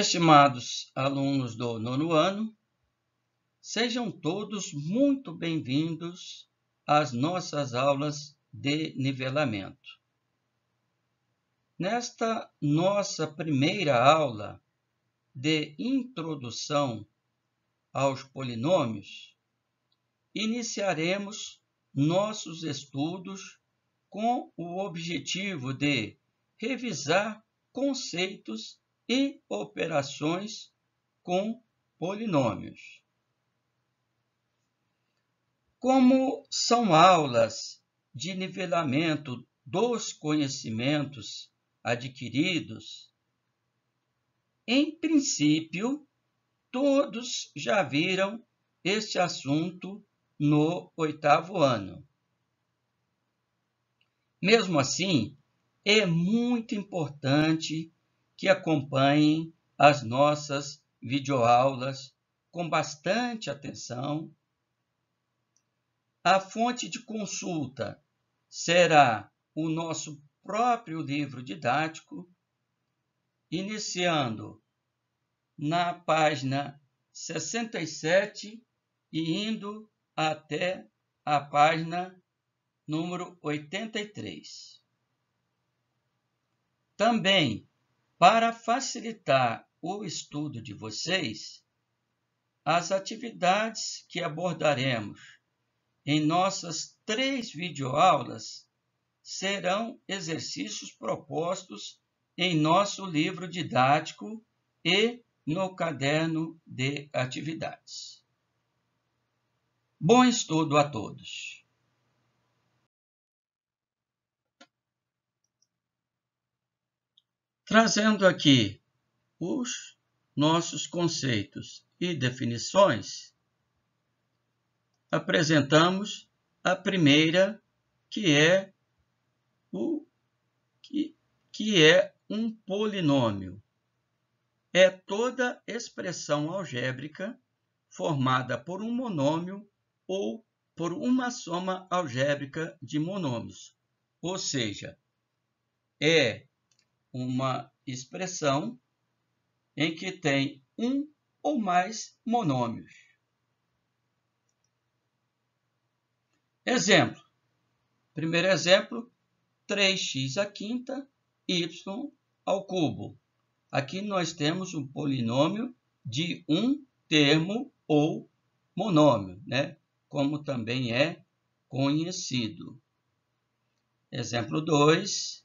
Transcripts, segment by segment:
Estimados alunos do nono ano, sejam todos muito bem-vindos às nossas aulas de nivelamento. Nesta nossa primeira aula de introdução aos polinômios, iniciaremos nossos estudos com o objetivo de revisar conceitos e operações com polinômios. Como são aulas de nivelamento dos conhecimentos adquiridos, em princípio, todos já viram este assunto no oitavo ano. Mesmo assim, é muito importante que acompanhem as nossas videoaulas com bastante atenção. A fonte de consulta será o nosso próprio livro didático, iniciando na página 67 e indo até a página número 83. Também, para facilitar o estudo de vocês, as atividades que abordaremos em nossas 3 videoaulas serão exercícios propostos em nosso livro didático e no caderno de atividades. Bom estudo a todos! Trazendo aqui os nossos conceitos e definições, apresentamos a primeira, que é um polinômio. É toda expressão algébrica formada por um monômio ou por uma soma algébrica de monômios, ou seja, é uma expressão em que tem um ou mais monômios. Exemplo. Primeiro exemplo, 3x à quinta, y ao cubo. Aqui nós temos um polinômio de um termo ou monômio, né? Como também é conhecido. Exemplo 2.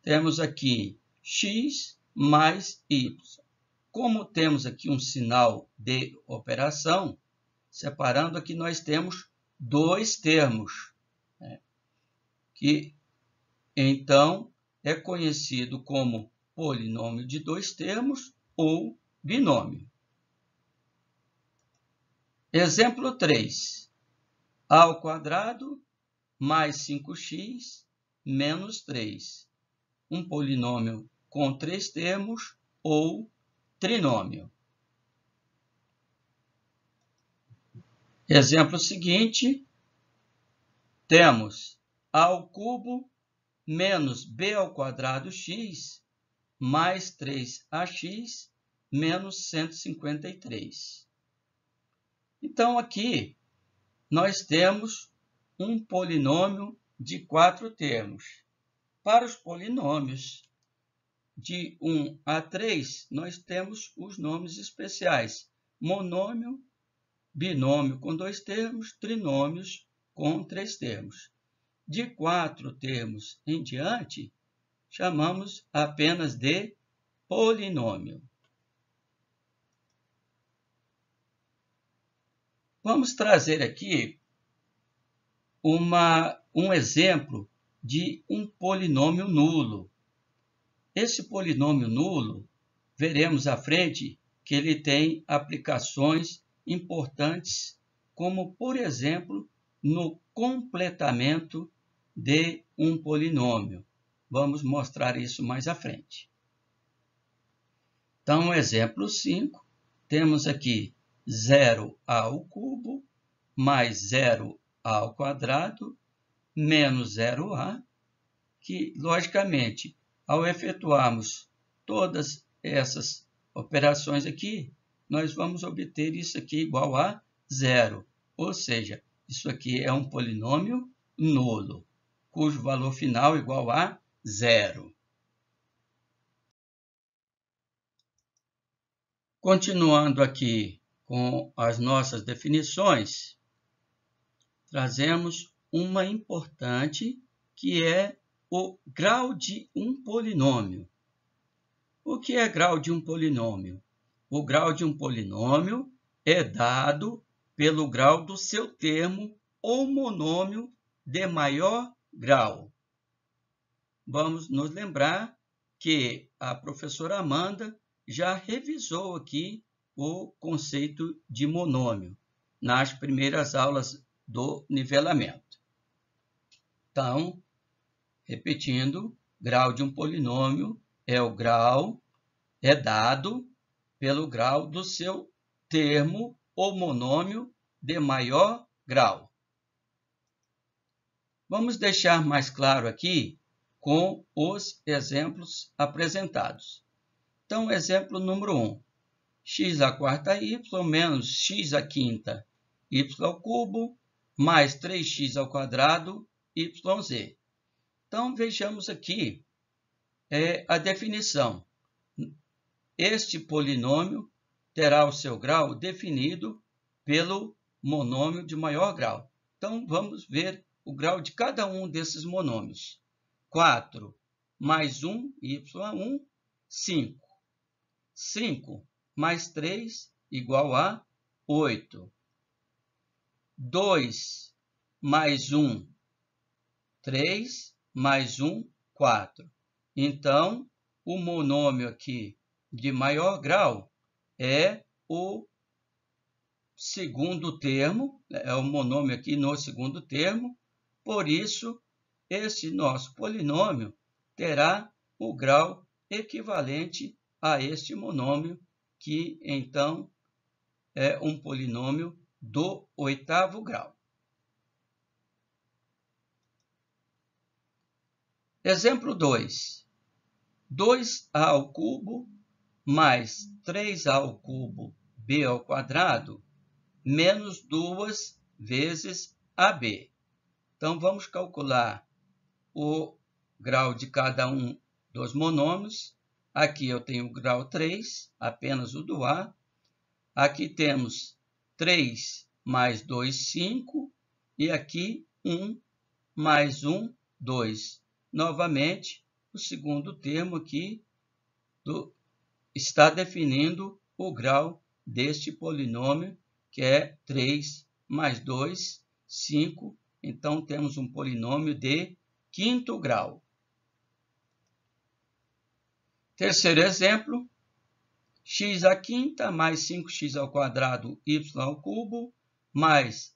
Temos aqui x mais y. Como temos aqui um sinal de operação, separando aqui nós temos 2 termos, né, que então é conhecido como polinômio de 2 termos ou binômio. Exemplo 3. A ao quadrado mais 5x menos 3. Um polinômio com 3 termos ou trinômio. Exemplo seguinte, temos a ao cubo menos b ao quadrado x mais 3ax menos 153. Então, aqui nós temos um polinômio de 4 termos. Para os polinômios de 1 a 3, nós temos os nomes especiais: monômio, binômio com 2 termos, trinômios com 3 termos. De 4 termos em diante, chamamos apenas de polinômio. Vamos trazer aqui um exemplo de um polinômio nulo. Esse polinômio nulo, veremos à frente que ele tem aplicações importantes, como, por exemplo, no completamento de um polinômio. Vamos mostrar isso mais à frente. Então, exemplo 5, temos aqui 0 ao cubo mais 0 ao quadrado menos 0a, que, logicamente, ao efetuarmos todas essas operações aqui, nós vamos obter isso aqui igual a zero. Ou seja, isso aqui é um polinômio nulo, cujo valor final é igual a zero. Continuando aqui com as nossas definições, trazemos uma importante, que é o grau de um polinômio. O que é grau de um polinômio? O grau de um polinômio é dado pelo grau do seu termo ou monômio de maior grau. Vamos nos lembrar que a professora Amanda já revisou aqui o conceito de monômio nas primeiras aulas do nivelamento. Então, repetindo, grau de um polinômio é dado pelo grau do seu termo ou monômio de maior grau. Vamos deixar mais claro aqui com os exemplos apresentados. Então, exemplo número 1. X à quarta y menos x à quinta y ao cubo mais 3x ao quadrado yz. Então, vejamos aqui a definição. Este polinômio terá o seu grau definido pelo monômio de maior grau. Então, vamos ver o grau de cada um desses monômios. 4 mais 1, y a 1, 5. 5 mais 3, igual a 8. 2 mais 1, 3, mais 1, 4. Então, o monômio aqui de maior grau é o segundo termo, é o monômio aqui no segundo termo, por isso, esse nosso polinômio terá o grau equivalente a este monômio, que então é um polinômio do oitavo grau. Exemplo 2. 2a ao cubo mais 3a ao cubo b ao quadrado menos 2 vezes ab. Então, vamos calcular o grau de cada um dos monômios. Aqui eu tenho o grau 3, apenas o do A. Aqui temos 3 mais 2, 5. E aqui 1 mais 1, 2. Novamente, o segundo termo aqui está definindo o grau deste polinômio, que é 3 mais 2, 5. Então, temos um polinômio de quinto grau. Terceiro exemplo, x à quinta mais 5x ao quadrado y ao cubo mais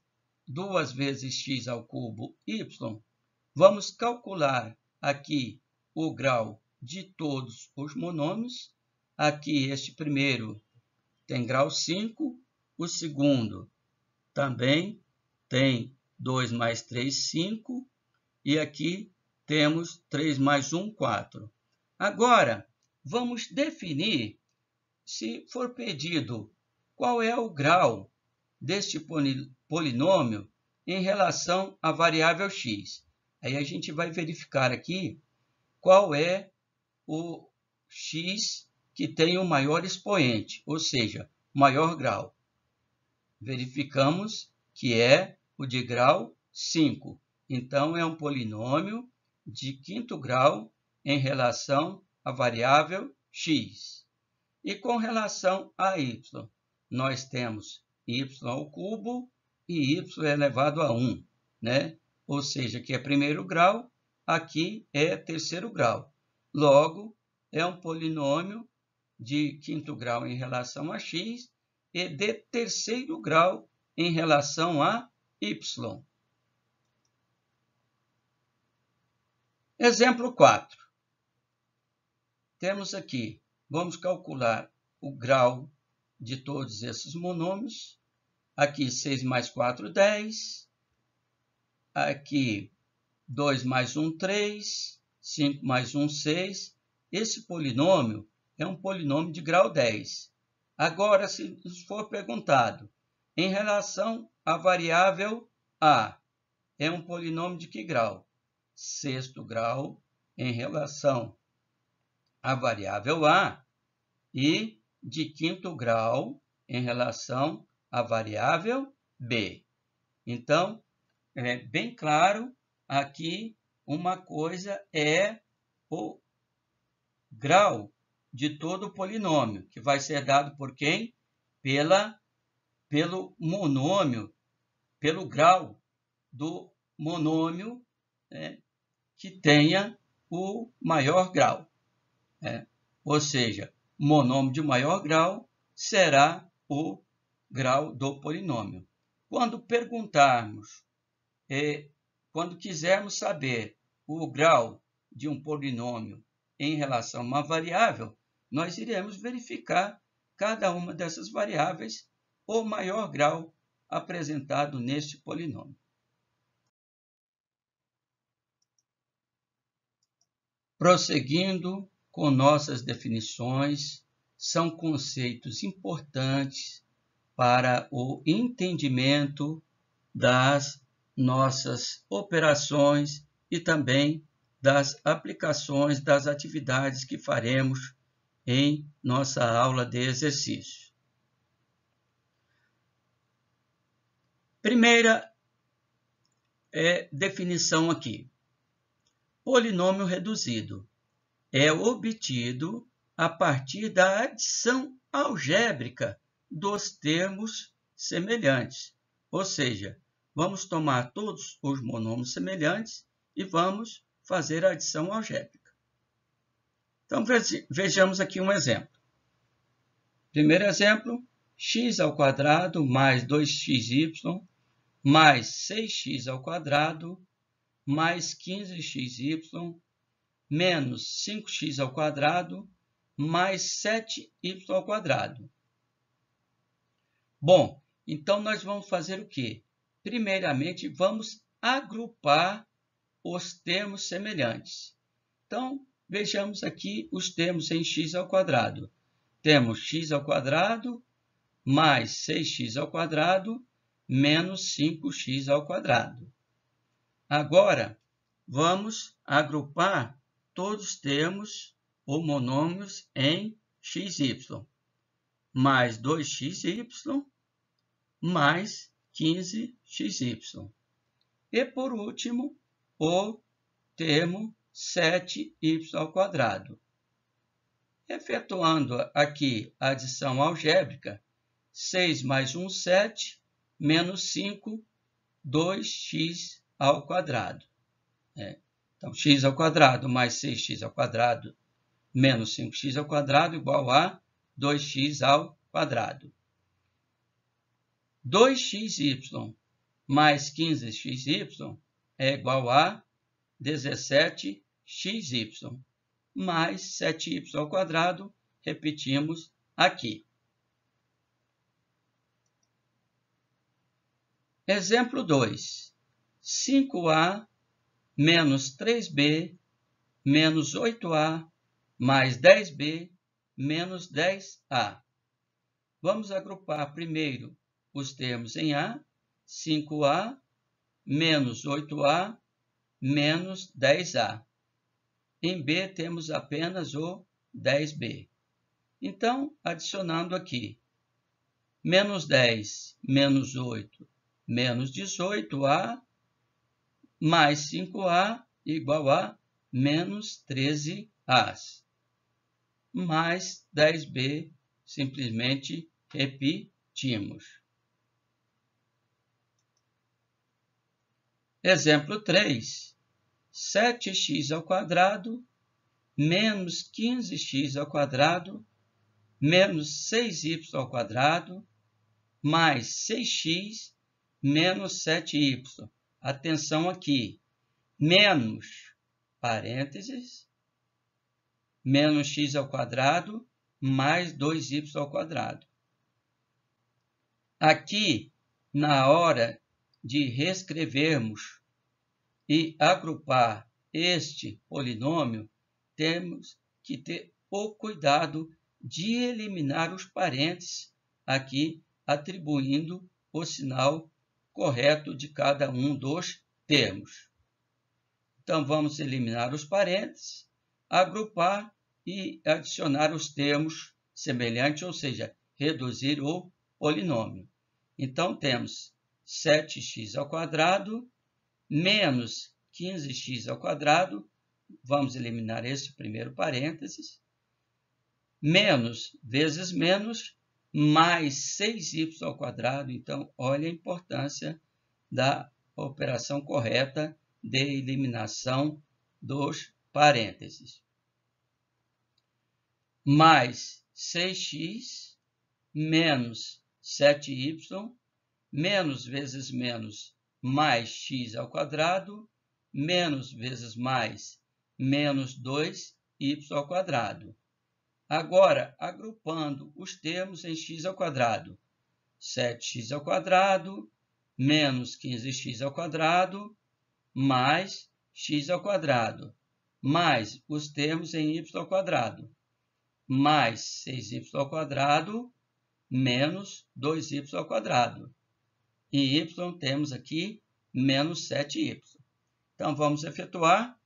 2 vezes x ao cubo y. Vamos calcular aqui o grau de todos os monômios. Aqui, este primeiro tem grau 5, o segundo também tem 2 mais 3, 5, e aqui temos 3 mais 1, 4. Agora, vamos definir, se for pedido, qual é o grau deste polinômio em relação à variável x. Aí a gente vai verificar aqui qual é o x que tem o maior expoente, ou seja, maior grau. Verificamos que é o de grau 5. Então, é um polinômio de quinto grau em relação à variável x. E com relação a y, nós temos y ao cubo e y elevado a 1, né? Ou seja, que é primeiro grau, aqui é terceiro grau. Logo, é um polinômio de quinto grau em relação a x e de terceiro grau em relação a y. Exemplo 4. Temos aqui, vamos calcular o grau de todos esses monômios. Aqui 6 mais 4, 10. Aqui 2 mais 1, 3. 5 mais 1, 6. Esse polinômio é um polinômio de grau 10. Agora, se nos for perguntado, em relação à variável A, é um polinômio de que grau? Sexto grau em relação à variável A e de quinto grau em relação à variável B. Então, é bem claro aqui, uma coisa é o grau de todo o polinômio, que vai ser dado por quem? Pelo monômio, pelo grau do monômio, né, que tenha o maior grau. Né? Ou seja, o monômio de maior grau será o grau do polinômio. Quando perguntarmos, quando quisermos saber o grau de um polinômio em relação a uma variável, nós iremos verificar cada uma dessas variáveis, o maior grau apresentado neste polinômio. Prosseguindo com nossas definições, são conceitos importantes para o entendimento das nossas operações e também das aplicações das atividades que faremos em nossa aula de exercício. Primeira definição aqui. Polinômio reduzido é obtido a partir da adição algébrica dos termos semelhantes. Ou seja, vamos tomar todos os monômios semelhantes e vamos fazer a adição algébrica. Então, vejamos aqui um exemplo. Primeiro exemplo, x² mais 2xy mais 6x² mais 15xy menos 5x² mais 7y². Bom, então nós vamos fazer o quê? Primeiramente, vamos agrupar os termos semelhantes. Então, vejamos aqui os termos em x². Temos x² mais 6x² menos 5x². Agora, vamos agrupar todos os termos ou monômios em xy, mais 2xy mais 15xy. E, por último, o termo 7y². Efetuando aqui a adição algébrica, 6 mais 1, 7, menos 5, 2x². Então, x² mais 6x² menos 5x² igual a 2x². 2xy mais 15xy é igual a 17xy mais 7y², repetimos aqui. Exemplo 2. 5a menos 3b menos 8a mais 10b menos 10a. Vamos agrupar primeiro os termos em A, 5a menos 8a menos 10a. Em B temos apenas o 10b. Então, adicionando aqui, menos 10 menos 8 menos 18a mais 5a igual a menos 13a. Mais 10b, simplesmente repetimos. Exemplo 3. 7x² menos 15x² menos 6y² mais 6x menos 7y. Atenção aqui. Menos, parênteses, menos x² mais 2y². Aqui, na hora de reescrevermos e agrupar este polinômio, temos que ter o cuidado de eliminar os parênteses aqui, atribuindo o sinal correto de cada um dos termos. Então, vamos eliminar os parênteses, agrupar e adicionar os termos semelhantes, ou seja, reduzir o polinômio. Então, temos 7x² menos 15x², vamos eliminar esse primeiro parênteses, menos vezes menos, mais 6y². Então, olha a importância da operação correta de eliminação dos parênteses. Mais 6x menos 7y, menos vezes menos, mais x², menos vezes mais, menos 2y². Agora, agrupando os termos em x². 7x², menos 15x², mais x², mais os termos em y², mais 6y², menos 2y². E y temos aqui menos 7y. Então, vamos efetuar.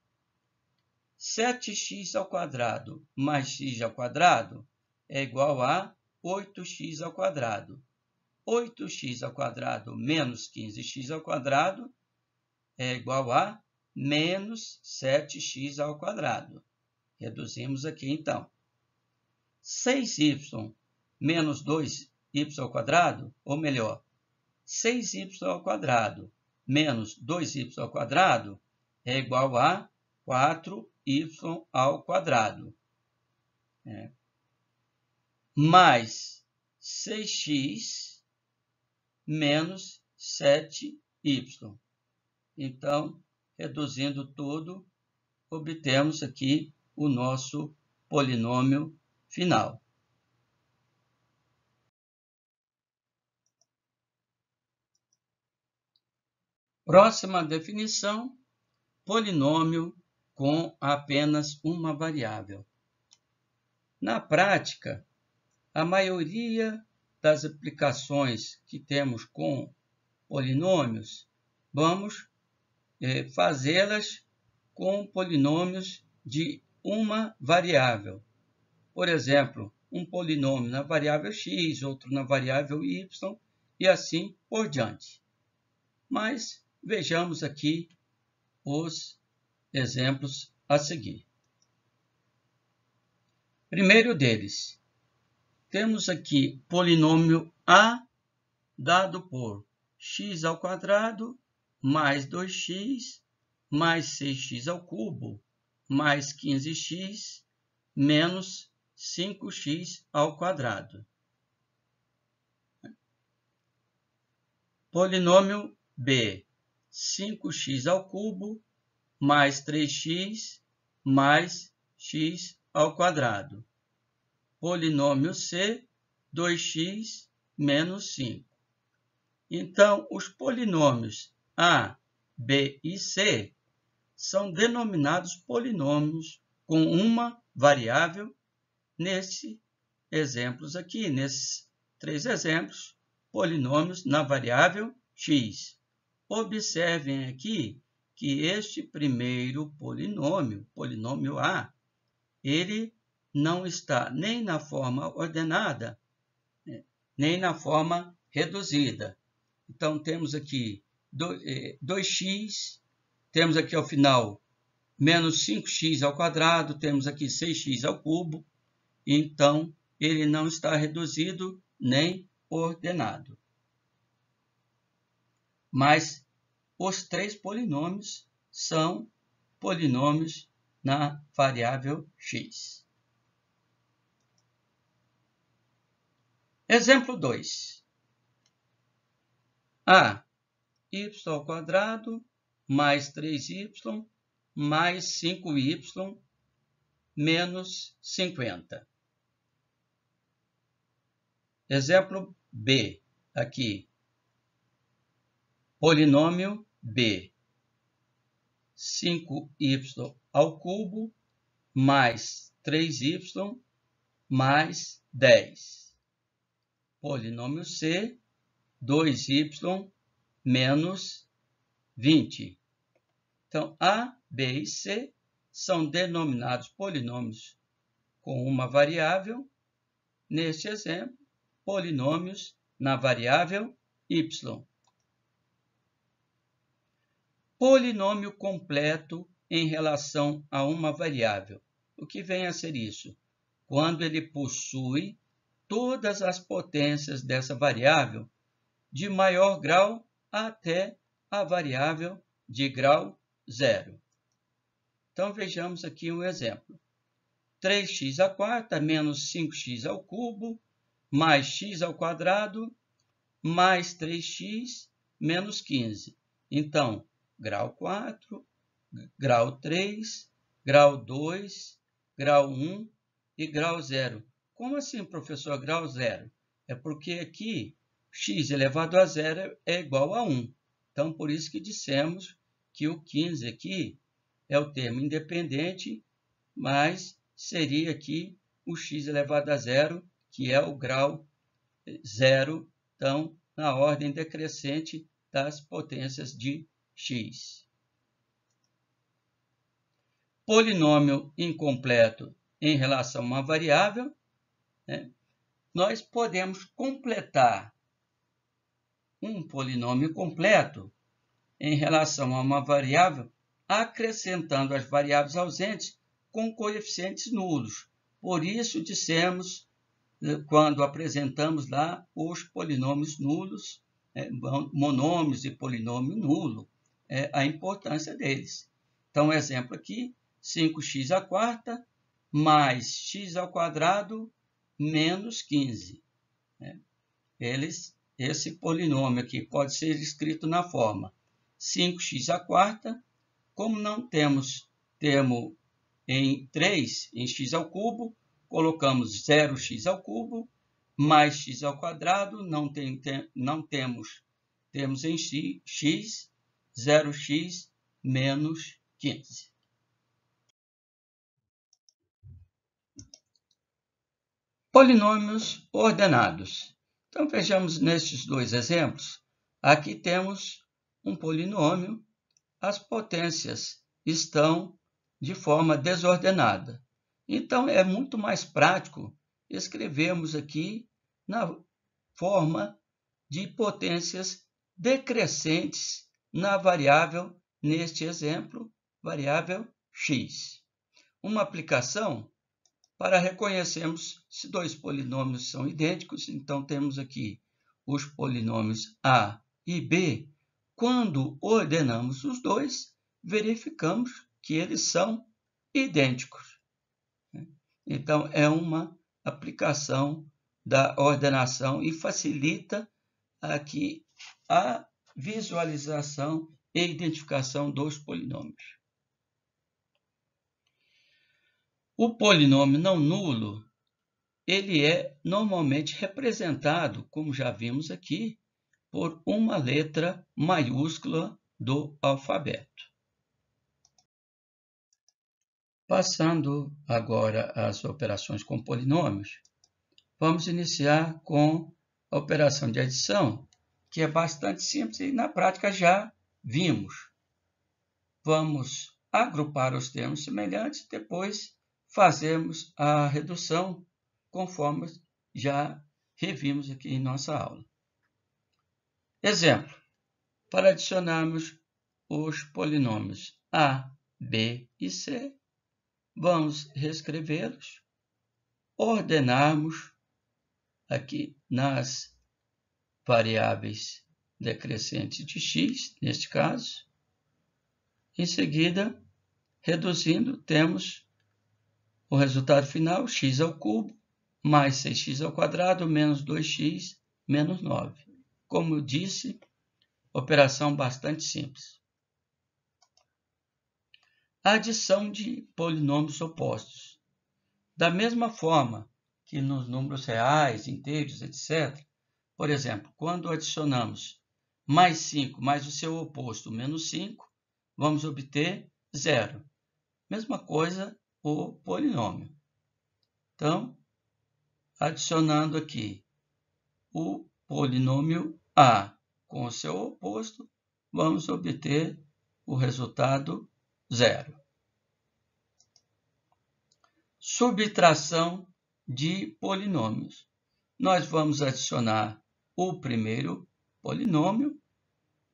7x² mais x² é igual a 8x². 8x² menos 15x² é igual a menos 7x². Reduzimos aqui, então. 6y menos 2y², ou melhor, 6y² menos 2y² é igual a 4y². Mais 6x menos 7y. Então, reduzindo tudo, obtemos aqui o nosso polinômio final. Próxima definição: polinômio com apenas uma variável. Na prática, a maioria das aplicações que temos com polinômios, vamos fazê-las com polinômios de uma variável. Por exemplo, um polinômio na variável x, outro na variável y, e assim por diante. Mas vejamos aqui os exemplos a seguir. Primeiro deles, temos aqui polinômio A dado por x² mais 2x mais 6x³ mais 15x menos 5x². Polinômio B, 5x³ mais 3x mais x². Polinômio C, 2x menos 5. Então, os polinômios A, B e C são denominados polinômios com uma variável nesses exemplos aqui, nesses 3 exemplos, polinômios na variável x. Observem aqui que este primeiro polinômio, polinômio A, ele não está nem na forma ordenada, nem na forma reduzida. Então, temos aqui 2x, temos aqui ao final menos 5x², temos aqui 6x³, então ele não está reduzido nem ordenado. Mas os 3 polinômios são polinômios na variável x. Exemplo 2. A, y² mais 3y mais 5y menos 50. Exemplo B, aqui. Polinômio B, 5y² mais 3y mais 10. Polinômio C, 2y menos 20. Então, A, B e C são denominados polinômios com uma variável. Neste exemplo, polinômios na variável y. Polinômio completo em relação a uma variável. O que vem a ser isso? Quando ele possui todas as potências dessa variável de maior grau até a variável de grau 0. Então, vejamos aqui um exemplo. 3x à quarta menos 5x ao cubo mais x ao quadrado mais 3x menos 15. Então, grau 4, grau 3, grau 2, grau 1 e grau 0. Como assim, professor, grau 0? É porque aqui x elevado a 0 é igual a 1. Então, por isso que dissemos que o 15 aqui é o termo independente, mas seria aqui o x elevado a 0, que é o grau 0, então, na ordem decrescente das potências de x. Polinômio incompleto em relação a uma variável, né? Nós podemos completar um polinômio completo em relação a uma variável acrescentando as variáveis ausentes com coeficientes nulos. Por isso, dissemos, quando apresentamos lá os polinômios nulos, monômios e polinômio nulo, a importância deles. Então, exemplo aqui, 5x à quarta mais x ao quadrado menos 15. Esse polinômio aqui pode ser escrito na forma 5x à quarta, como não temos termo em 3 em x ao cubo, colocamos 0x ao cubo mais x ao quadrado, não temos em x, 0x menos 15. Polinômios ordenados. Então, vejamos nestes dois exemplos. Aqui temos um polinômio, as potências estão de forma desordenada. Então, é muito mais prático escrevermos aqui na forma de potências decrescentes na variável, neste exemplo, variável x. Uma aplicação para reconhecermos se dois polinômios são idênticos. Então, temos aqui os polinômios A e B. Quando ordenamos os dois, verificamos que eles são idênticos. Então, é uma aplicação da ordenação e facilita aqui a visualização e identificação dos polinômios. O polinômio não nulo, ele é normalmente representado, como já vimos aqui, por uma letra maiúscula do alfabeto. Passando agora às operações com polinômios, vamos iniciar com a operação de adição, que é bastante simples e na prática já vimos. Vamos agrupar os termos semelhantes, depois fazemos a redução, conforme já revimos aqui em nossa aula. Exemplo, para adicionarmos os polinômios A, B e C, vamos reescrevê-los, ordenarmos aqui nas variáveis decrescentes de x, neste caso. Em seguida, reduzindo, temos o resultado final, x ao cubo, mais 6x ao quadrado, menos 2x, menos 9. Como eu disse, operação bastante simples. Adição de polinômios opostos. Da mesma forma que nos números reais, inteiros, etc., por exemplo, quando adicionamos mais 5 mais o seu oposto, menos 5, vamos obter 0. Mesma coisa o polinômio. Então, adicionando aqui o polinômio A com o seu oposto, vamos obter o resultado 0. Subtração de polinômios. Nós vamos adicionar o primeiro polinômio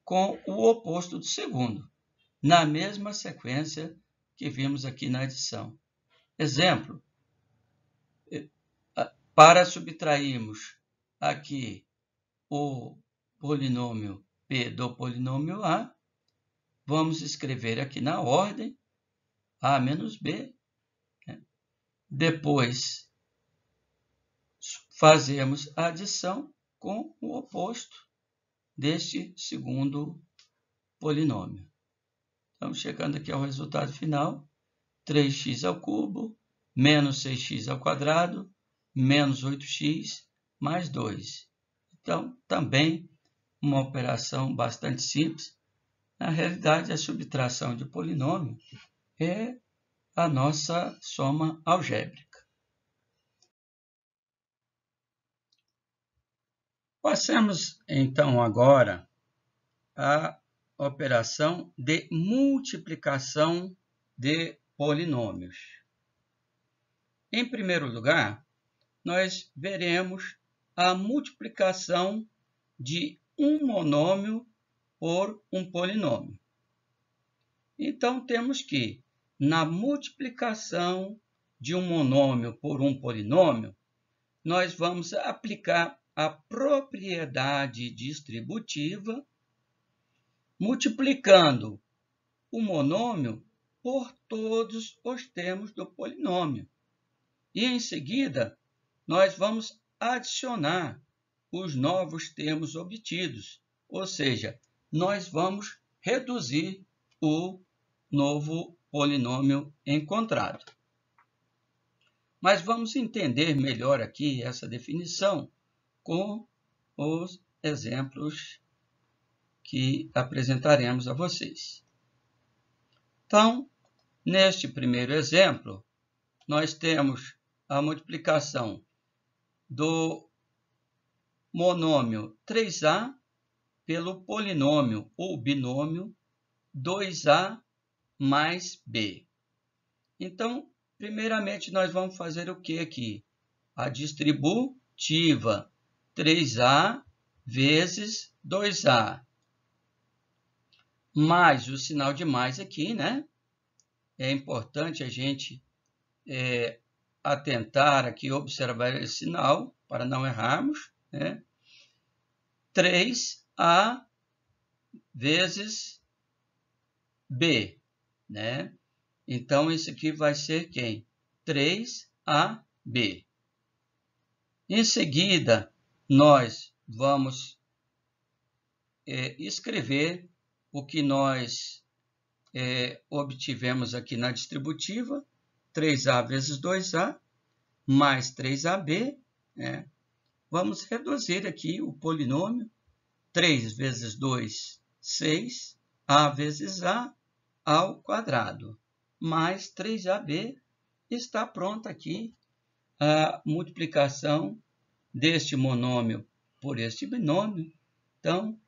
com o oposto do segundo, na mesma sequência que vimos aqui na adição. Exemplo, para subtrairmos aqui o polinômio P do polinômio A, vamos escrever aqui na ordem A menos B. Depois, fazemos a adição com o oposto deste segundo polinômio. Estamos chegando aqui ao resultado final. 3x ao cubo, menos 6x ao quadrado, menos 8x, mais 2. Então, também uma operação bastante simples. Na realidade, a subtração de polinômio é a nossa soma algébrica. Passemos, então, agora à operação de multiplicação de polinômios. Em primeiro lugar, nós veremos a multiplicação de um monômio por um polinômio. Então, temos que, na multiplicação de um monômio por um polinômio, nós vamos aplicar a propriedade distributiva, multiplicando o monômio por todos os termos do polinômio. E, em seguida, nós vamos adicionar os novos termos obtidos, ou seja, nós vamos reduzir o novo polinômio encontrado. Mas vamos entender melhor aqui essa definição com os exemplos que apresentaremos a vocês. Então, neste primeiro exemplo, nós temos a multiplicação do monômio 3a pelo polinômio ou binômio 2a mais b. Então, primeiramente, nós vamos fazer o que aqui? A distributiva 3a vezes 2a. Mais o sinal de mais aqui, né? É importante a gente atentar aqui, observar esse sinal, para não errarmos, né? 3a vezes b, né? Então, isso aqui vai ser quem? 3ab. Em seguida, nós vamos escrever o que nós obtivemos aqui na distributiva, 3a vezes 2a, mais 3ab, né? Vamos reduzir aqui o polinômio, 3 vezes 2, 6, a vezes a ao quadrado, mais 3ab. Está pronta aqui a multiplicação deste monômio por este binômio. Então,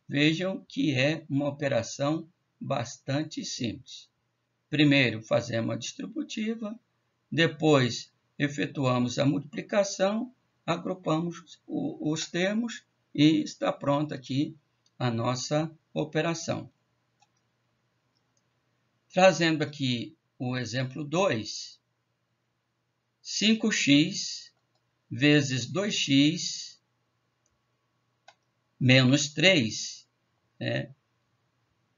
vejam que é uma operação bastante simples. Primeiro, fazemos a distributiva, depois efetuamos a multiplicação, agrupamos os termos e está pronta aqui a nossa operação. Trazendo aqui o exemplo 2, 5x vezes 2x menos 3, né?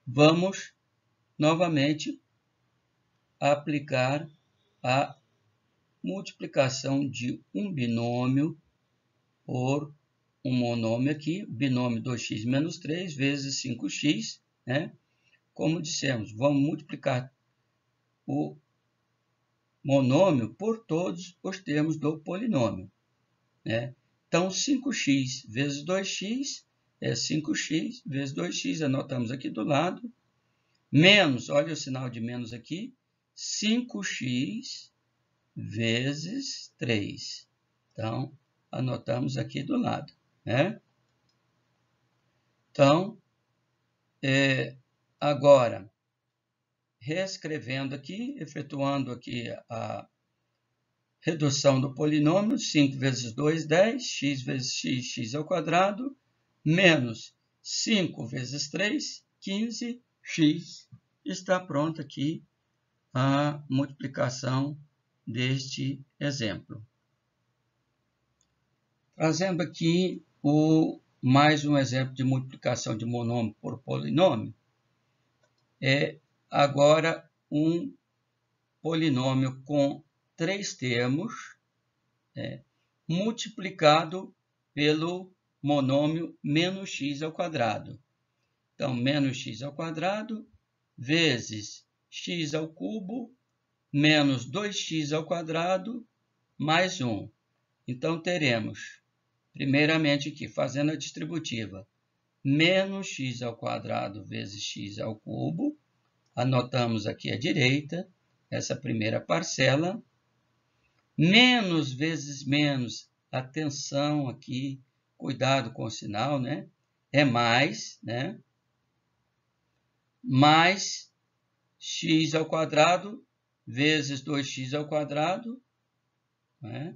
Vamos novamente aplicar a multiplicação de um binômio por um monômio aqui, binômio 2x menos 3 vezes 5x, né? Como dissemos, vamos multiplicar o monômio por todos os termos do polinômio, né? Então, 5x vezes 2x é 5x vezes 2x, anotamos aqui do lado, menos, olha o sinal de menos aqui, 5x vezes 3. Então, anotamos aqui do lado, né? Então, agora, reescrevendo aqui, efetuando aqui a redução do polinômio, 5 vezes 2, 10, x vezes x, x ao quadrado, menos 5 vezes 3, 15, x. Está pronta aqui a multiplicação deste exemplo. Trazendo aqui mais um exemplo de multiplicação de monômio por polinômio, agora um polinômio com 3 termos, multiplicado pelo monômio menos x ao quadrado. Então, menos x ao quadrado vezes x ao cubo menos 2x ao quadrado mais 1. Então, teremos, primeiramente aqui, fazendo a distributiva, menos x ao quadrado vezes x ao cubo. Anotamos aqui à direita, essa primeira parcela. Menos vezes menos, atenção aqui, cuidado com o sinal, né? É mais, né? Mais x ao quadrado vezes 2x ao quadrado, né?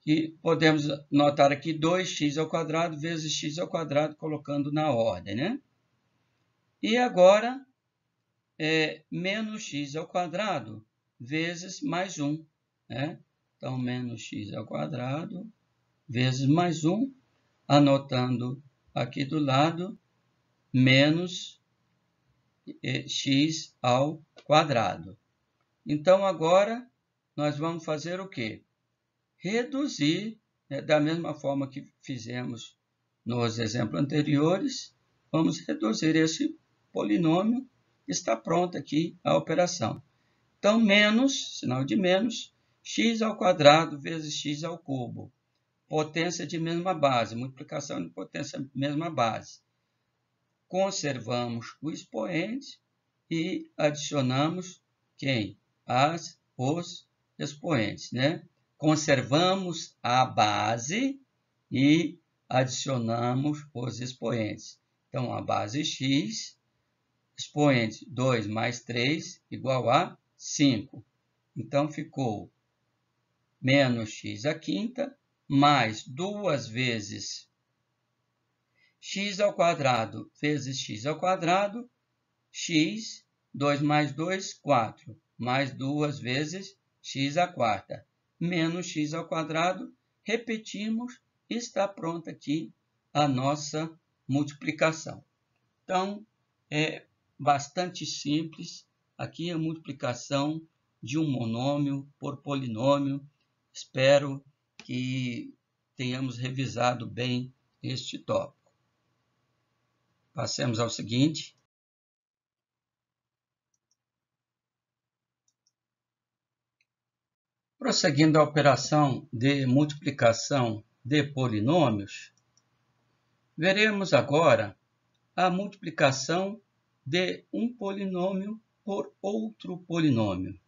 E podemos notar aqui 2x ao quadrado vezes x ao quadrado, colocando na ordem, né? E agora, menos x ao quadrado vezes mais 1, né? Então, menos x ao quadrado vezes mais 1, anotando aqui do lado, menos x ao quadrado. Então, agora, nós vamos fazer o quê? Reduzir, da mesma forma que fizemos nos exemplos anteriores, vamos reduzir esse polinômio. Está pronta aqui a operação. Então, menos, sinal de menos, x ao quadrado vezes x ao cubo. Potência de mesma base, multiplicação de potência de mesma base. Conservamos o expoente e adicionamos quem? Os expoentes, né? Conservamos a base e adicionamos os expoentes. Então, a base x, expoente 2 mais 3, igual a 5. Então, ficou menos x à quinta, mais 2 vezes x ao quadrado vezes x ao quadrado, x, 2 mais 2, 4, mais 2 vezes x à quarta, menos x ao quadrado. Repetimos, está pronta aqui a nossa multiplicação. Então, é bastante simples. Aqui a multiplicação de um monômio por polinômio. Espero que tenhamos revisado bem este tópico. Passemos ao seguinte. Prosseguindo a operação de multiplicação de polinômios, veremos agora a multiplicação de um polinômio por outro polinômio.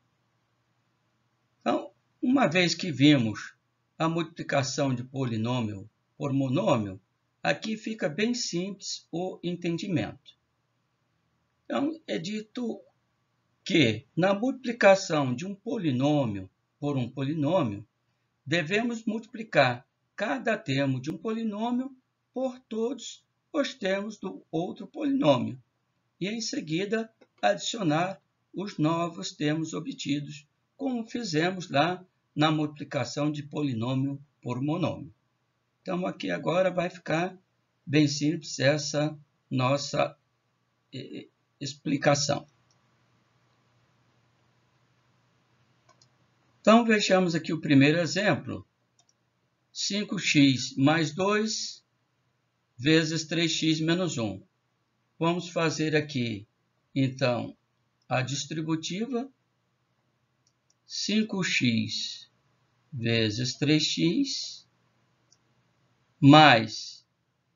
Então, uma vez que vimos a multiplicação de polinômio por monômio, aqui fica bem simples o entendimento. Então, é dito que na multiplicação de um polinômio por um polinômio, devemos multiplicar cada termo de um polinômio por todos os termos do outro polinômio e, em seguida, adicionar os novos termos obtidos, como fizemos lá na multiplicação de polinômio por monômio. Então, aqui agora vai ficar bem simples essa nossa explicação. Então, vejamos aqui o primeiro exemplo. 5x mais 2 vezes 3x menos 1. Vamos fazer aqui, então, a distributiva. 5x vezes 3x mais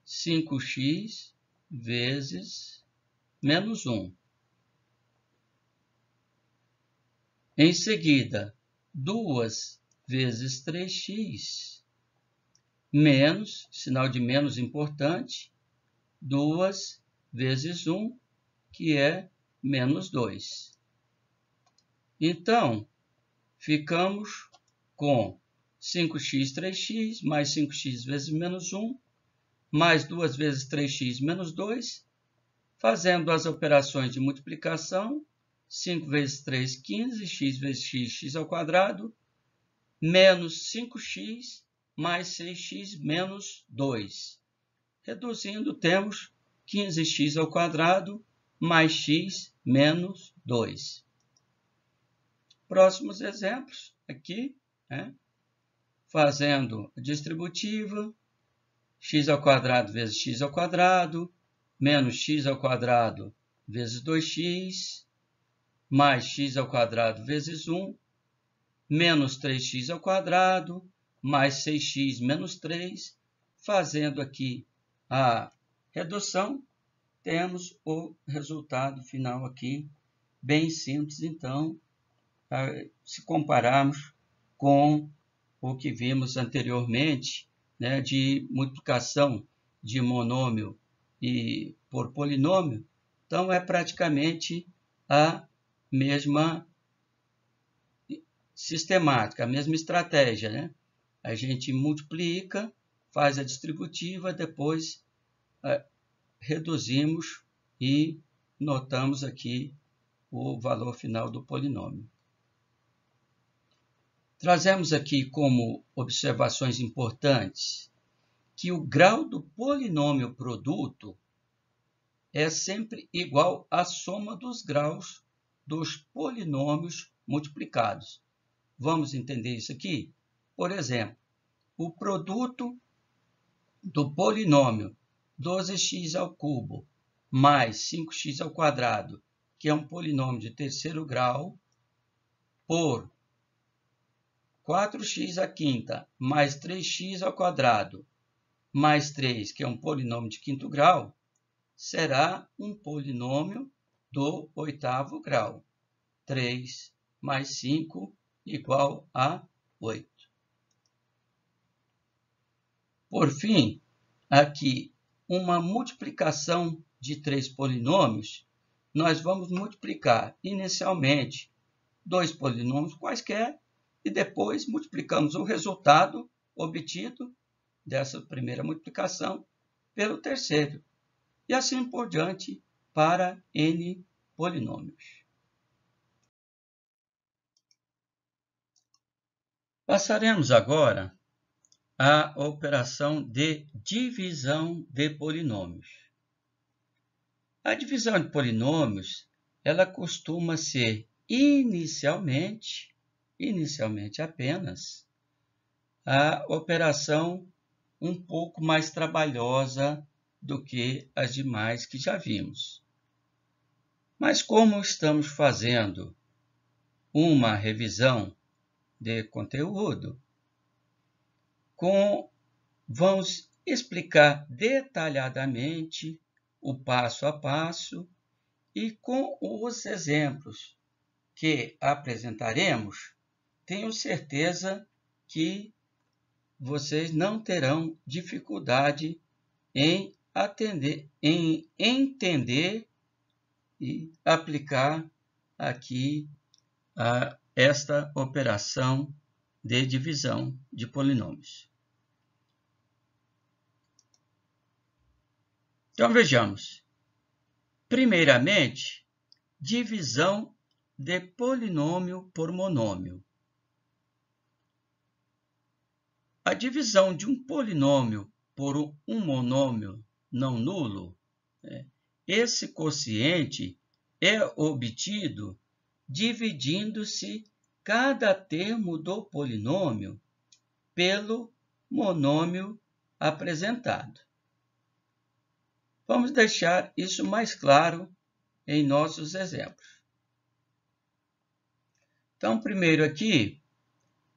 5x vezes menos 1. Em seguida, 2 vezes 3x menos, sinal de menos importante, 2 vezes 1, que é menos 2. Então, ficamos com 5x, 3x, mais 5x vezes menos 1, mais 2 vezes 3x menos 2, fazendo as operações de multiplicação, 5 vezes 3, 15, x vezes x, x ao quadrado, menos 5x mais 6x menos 2. Reduzindo, temos 15x ao quadrado mais x menos 2. Próximos exemplos aqui, fazendo a distributiva, x ao quadrado vezes x ao quadrado, menos x ao quadrado vezes 2x, mais x ao quadrado vezes 1, menos 3x ao quadrado, mais 6x menos 3, fazendo aqui a redução, temos o resultado final aqui, bem simples, então, se compararmos com o que vimos anteriormente, de multiplicação de monômio e por polinômio, então é praticamente a mesma sistemática, a mesma estratégia, A gente multiplica, faz a distributiva, depois reduzimos e notamos aqui o valor final do polinômio. Trazemos aqui como observações importantes que o grau do polinômio produto é sempre igual à soma dos graus dos polinômios multiplicados. Vamos entender isso aqui? Por exemplo, o produto do polinômio 12x ao cubo mais 5x ao quadrado, que é um polinômio de terceiro grau, por 4x à quinta mais 3x ao quadrado mais 3, que é um polinômio de quinto grau, será um polinômio do oitavo grau. 3 mais 5 igual a 8. Por fim, aqui, uma multiplicação de 3 polinômios, nós vamos multiplicar inicialmente 2 polinômios quaisquer e depois multiplicamos o resultado obtido dessa primeira multiplicação pelo terceiro, e assim por diante para n polinômios. Passaremos agora à operação de divisão de polinômios. A divisão de polinômios, ela costuma ser inicialmente apenas, a operação um pouco mais trabalhosa do que as demais que já vimos. Mas como estamos fazendo uma revisão de conteúdo, vamos explicar detalhadamente o passo a passo e com os exemplos que apresentaremos, tenho certeza que vocês não terão dificuldade em entender e aplicar aqui esta operação de divisão de polinômios. Então, vejamos. Primeiramente, divisão de polinômio por monômio. A divisão de um polinômio por um monômio não nulo, esse quociente é obtido dividindo-se cada termo do polinômio pelo monômio apresentado. Vamos deixar isso mais claro em nossos exemplos. Então, primeiro aqui,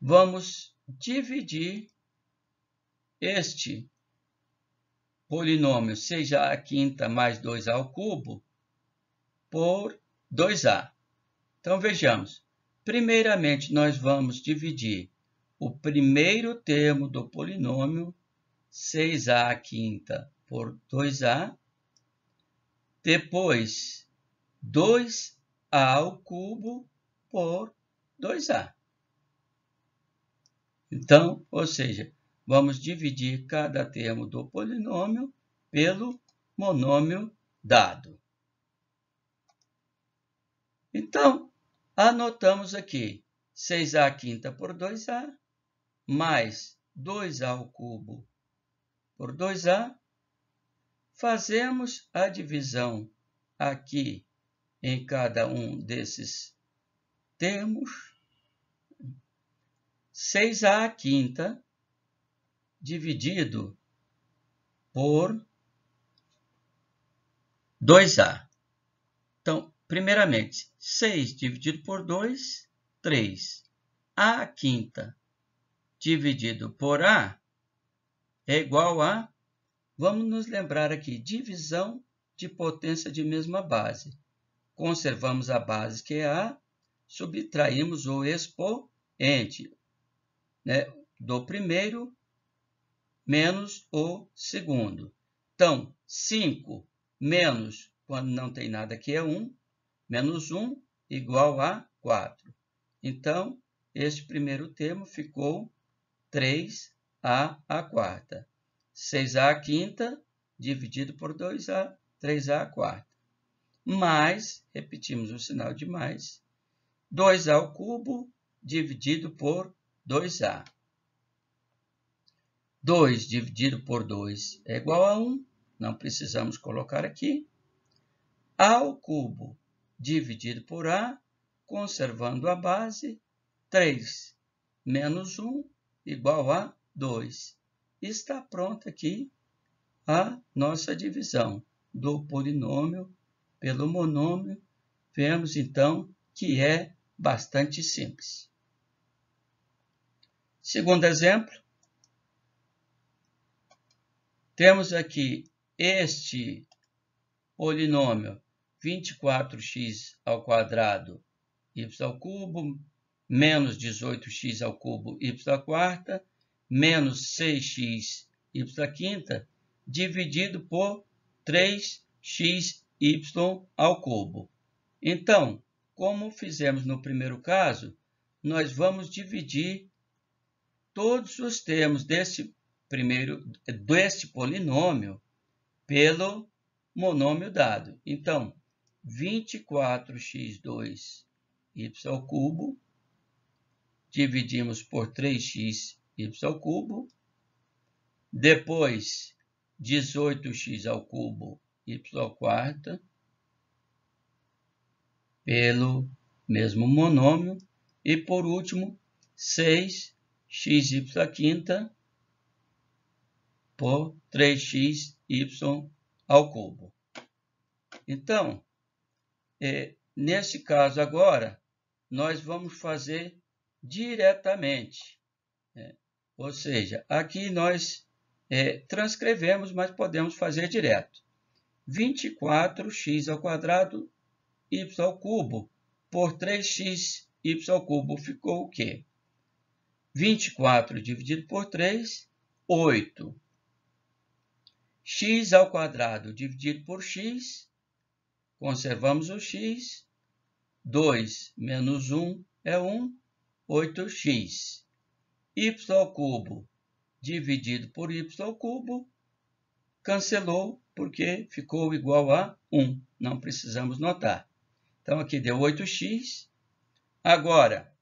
vamos dividir este polinômio, seja a quinta mais 2a ao cubo, por 2a. Então, vejamos. Primeiramente, nós vamos dividir o primeiro termo do polinômio, 6a à quinta por 2a, depois 2a ao cubo por 2a. Então, ou seja, vamos dividir cada termo do polinômio pelo monômio dado. Então, anotamos aqui 6a à quinta por 2a, mais 2a ao cubo por 2a. Fazemos a divisão aqui em cada um desses termos. 6a à quinta dividido por 2a. Então, primeiramente, 6 dividido por 2, 3. A à quinta dividido por a é igual a, vamos nos lembrar aqui, divisão de potência de mesma base. Conservamos a base que é a, subtraímos o expoente, né, do primeiro menos o segundo. Então, 5 menos, quando não tem nada aqui, é 1, menos 1 igual a 4. Então, este primeiro termo ficou 3a à quarta. 6a à quinta dividido por 2a, 3a à quarta. Mais, repetimos o sinal de mais, 2a ao cubo dividido por 2a. 2 dividido por 2 é igual a 1, não precisamos colocar aqui. A ao cubo dividido por a, conservando a base, 3 menos 1 igual a 2. Está pronta aqui a nossa divisão do polinômio pelo monômio. Vemos, então, que é bastante simples. Segundo exemplo, temos aqui este polinômio 24x ao quadrado y ao cubo, menos 18x ao cubo y à quarta, menos 6x y à quinta, dividido por 3xy ao cubo. Então, como fizemos no primeiro caso, nós vamos dividir todos os termos deste polinômio pelo monômio dado. Então, 24x2y ao cubo, dividimos por 3xy ao cubo, depois 18x ao cubo y à quarta, pelo mesmo monômio, e por último 6xy à quinta por 3xy ao cubo. Então, nesse caso agora, nós vamos fazer diretamente. Ou seja, aqui nós transcrevemos, mas podemos fazer direto. 24x ao quadrado y ao cubo por 3xy ao cubo ficou o quê? 24 dividido por 3, 8. X ao quadrado dividido por x, conservamos o x. 2 menos 1 é 1, 8x. Y ao cubo dividido por y ao cubo, cancelou porque ficou igual a 1. Não precisamos notar. Então, aqui deu 8x. Agora,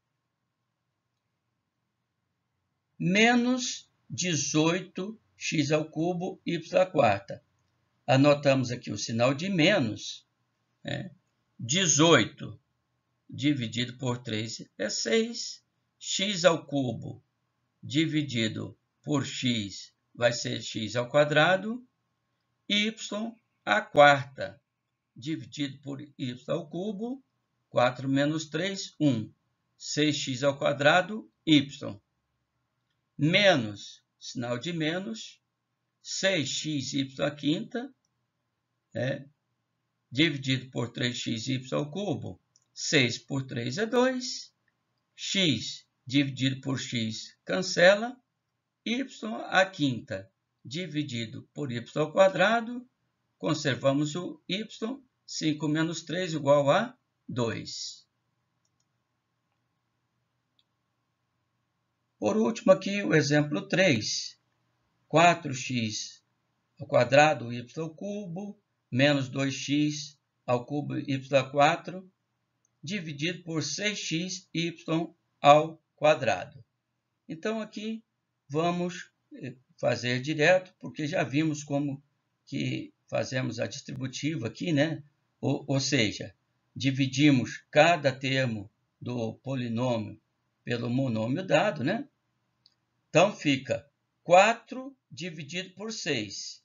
menos 18x ao cubo y à quarta. Anotamos aqui o sinal de menos. 18 dividido por 3 é 6. X ao cubo dividido por x vai ser x ao quadrado. Y à quarta dividido por y ao cubo. 4 menos 3, 1. 6x ao quadrado, y. Menos, sinal de menos, 6xy à quinta, dividido por 3xy ao cubo. 6 por 3 é 2. x dividido por x cancela, y à quinta dividido por y ao quadrado, conservamos o y, 5 menos 3 igual a 2. Por último aqui o exemplo 3, 4x ao quadrado y ao cubo, menos 2x ao cubo y a 4, dividido por 6x y ao quadrado. Então, aqui vamos fazer direto, porque já vimos como que fazemos a distributiva aqui, né? Ou seja, dividimos cada termo do polinômio pelo monômio dado, né? Então, fica 4 dividido por 6.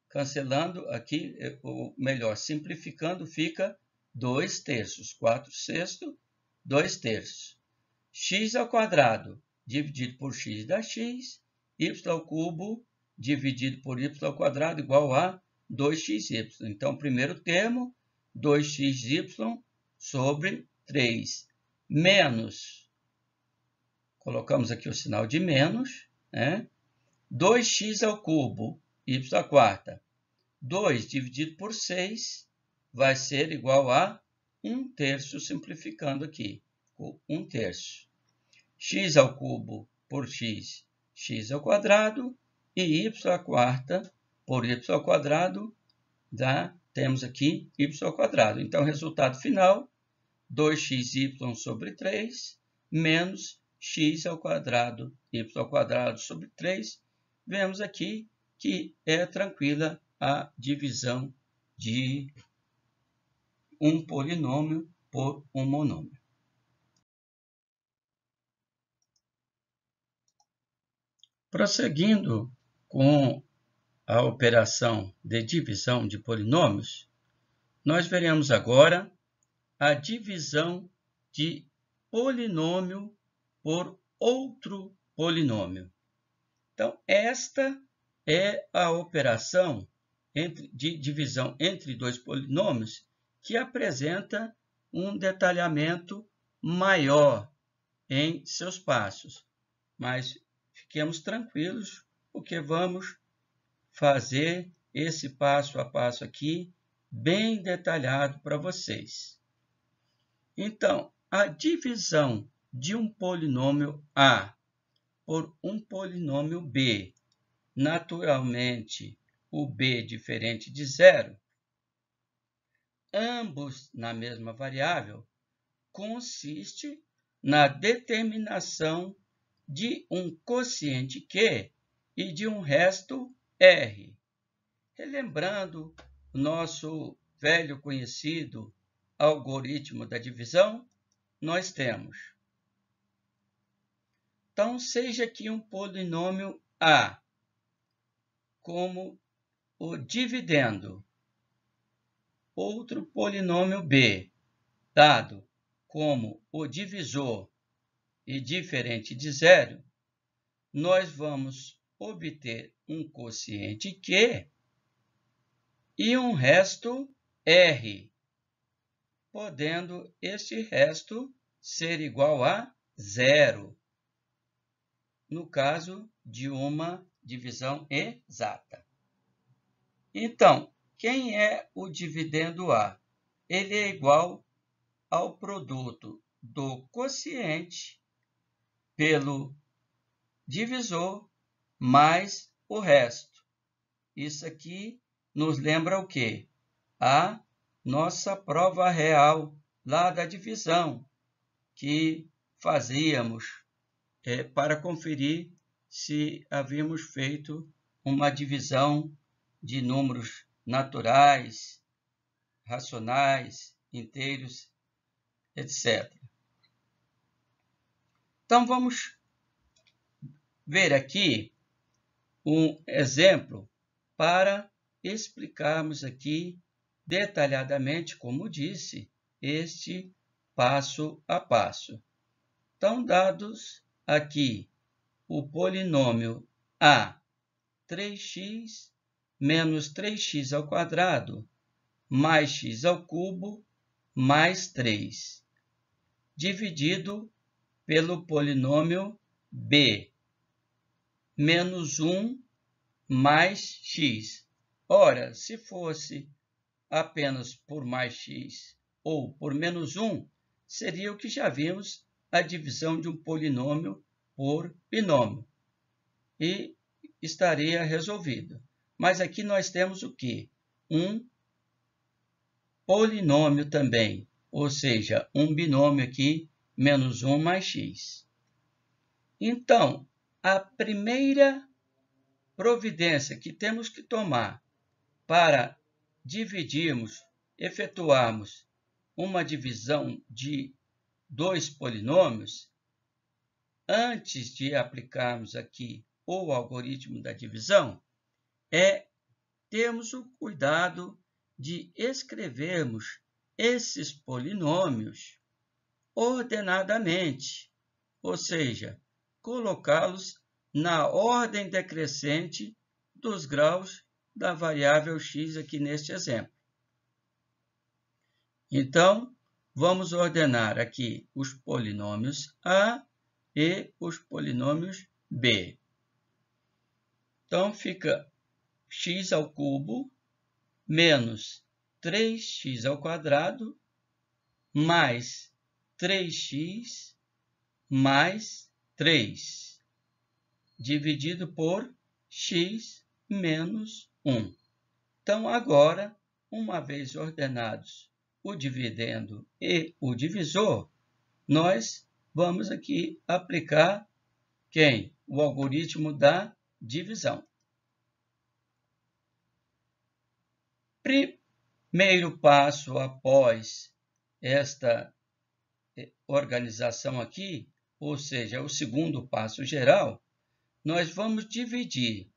Cancelando aqui, ou melhor, simplificando, fica 2 terços. 4 sextos, 2 terços. X ao quadrado dividido por x dá x. Y ao cubo dividido por y ao quadrado igual a 2xy. Então, primeiro termo, 2xy sobre 3. Menos, colocamos aqui o sinal de menos, né? 2x ao cubo, y à quarta. 2 dividido por 6 vai ser igual a 1 terço, simplificando aqui, 1 terço. X ao cubo por x, x ao quadrado, e y à quarta por y ao quadrado, temos aqui y ao quadrado. Então, resultado final, 2xy sobre 3, menos x ao quadrado, y ao quadrado sobre 3. Vemos aqui que é tranquila a divisão de um polinômio por um monômio. Prosseguindo com a operação de divisão de polinômios, nós veremos agora a divisão de polinômio por outro polinômio. Então, esta é a operação de divisão entre dois polinômios que apresenta um detalhamento maior em seus passos. Mas fiquemos tranquilos, porque vamos fazer esse passo a passo aqui bem detalhado para vocês. Então, a divisão de um polinômio A por um polinômio B, naturalmente o B diferente de zero, ambos na mesma variável, consiste na determinação de um quociente Q e de um resto R. Relembrando o nosso velho conhecido algoritmo da divisão, nós temos. Então, seja aqui um polinômio A como o dividendo outro polinômio B, dado como o divisor e diferente de zero, nós vamos obter um quociente Q e um resto R, podendo este resto ser igual a zero, no caso de uma divisão exata. Então, quem é o dividendo A? Ele é igual ao produto do quociente pelo divisor mais o resto. Isso aqui nos lembra o quê? A nossa prova real lá da divisão que fazíamos para conferir se havíamos feito uma divisão de números naturais, racionais, inteiros, etc. Então, vamos ver aqui um exemplo para explicarmos aqui detalhadamente, como disse, este passo a passo. Então, dados aqui o polinômio A, 3x menos 3x ao quadrado mais x ao cubo mais 3, dividido pelo polinômio b, menos 1 mais x. Ora, se fosse apenas por mais x ou por menos 1, seria o que já vimos, a divisão de um polinômio por binômio. E estaria resolvido. Mas aqui nós temos o quê? Um polinômio também, ou seja, um binômio aqui, menos 1 mais x. Então, a primeira providência que temos que tomar para efetuarmos uma divisão de dois polinômios, antes de aplicarmos aqui o algoritmo da divisão, é termos o cuidado de escrevermos esses polinômios ordenadamente, ou seja, colocá-los na ordem decrescente dos graus da variável x aqui neste exemplo. Então, vamos ordenar aqui os polinômios A e os polinômios B. Então, fica x ao cubo menos 3x ao quadrado mais 3x mais 3, dividido por x menos 1. Então, agora, uma vez ordenados o dividendo e o divisor, nós vamos aqui aplicar quem? O algoritmo da divisão. Primeiro passo após esta organização aqui, ou seja, o segundo passo geral, nós vamos dividir.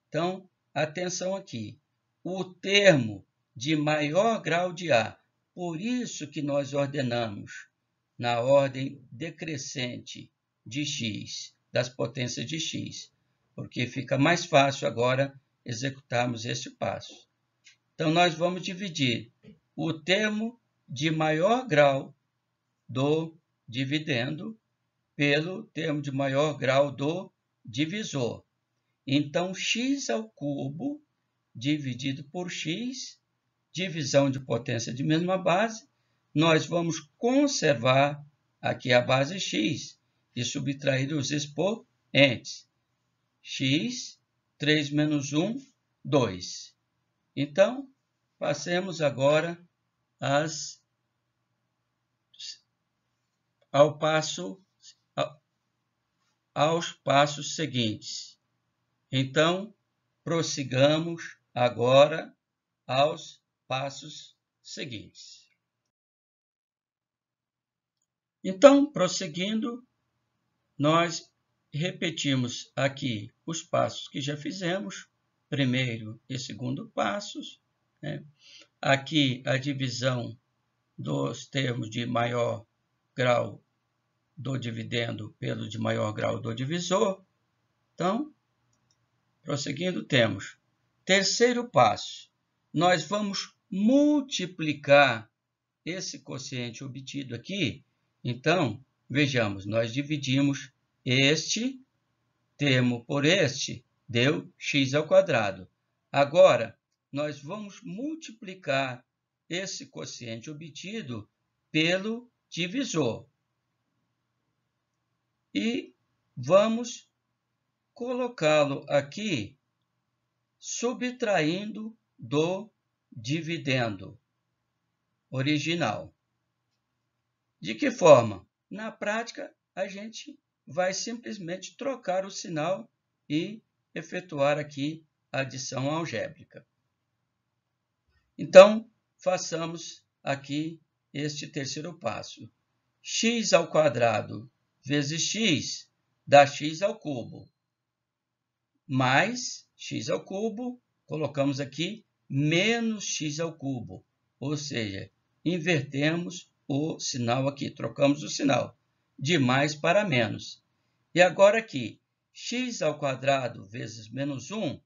Então, atenção aqui, o termo de maior grau de A, por isso que nós ordenamos na ordem decrescente de x, das potências de x, porque fica mais fácil agora executarmos este passo. Então, nós vamos dividir o termo de maior grau do dividendo pelo termo de maior grau do divisor. Então, x ao cubo dividido por x, divisão de potência de mesma base, nós vamos conservar aqui a base x e subtrair os expoentes. X, 3 menos 1, 2. Então, passemos agora aos passos seguintes. Então, prossigamos agora aos passos seguintes. Então, prosseguindo, nós repetimos aqui os passos que já fizemos, primeiro e segundo passos, né? Aqui a divisão dos termos de maior grau do dividendo pelo de maior grau do divisor. Então, prosseguindo, temos terceiro passo. Nós vamos multiplicar esse quociente obtido aqui. Então, vejamos, nós dividimos este termo por este, deu x ao quadrado. Agora, nós vamos multiplicar esse quociente obtido pelo divisor. E vamos colocá-lo aqui subtraindo do dividendo original. De que forma? Na prática, a gente vai simplesmente trocar o sinal e efetuar aqui a adição algébrica. Então, façamos aqui este terceiro passo. X ao quadrado vezes x dá x ao cubo, mais x ao cubo, colocamos aqui menos x ao cubo, ou seja, invertemos o sinal aqui, trocamos o sinal de mais para menos. E agora aqui, x ao quadrado vezes menos 1,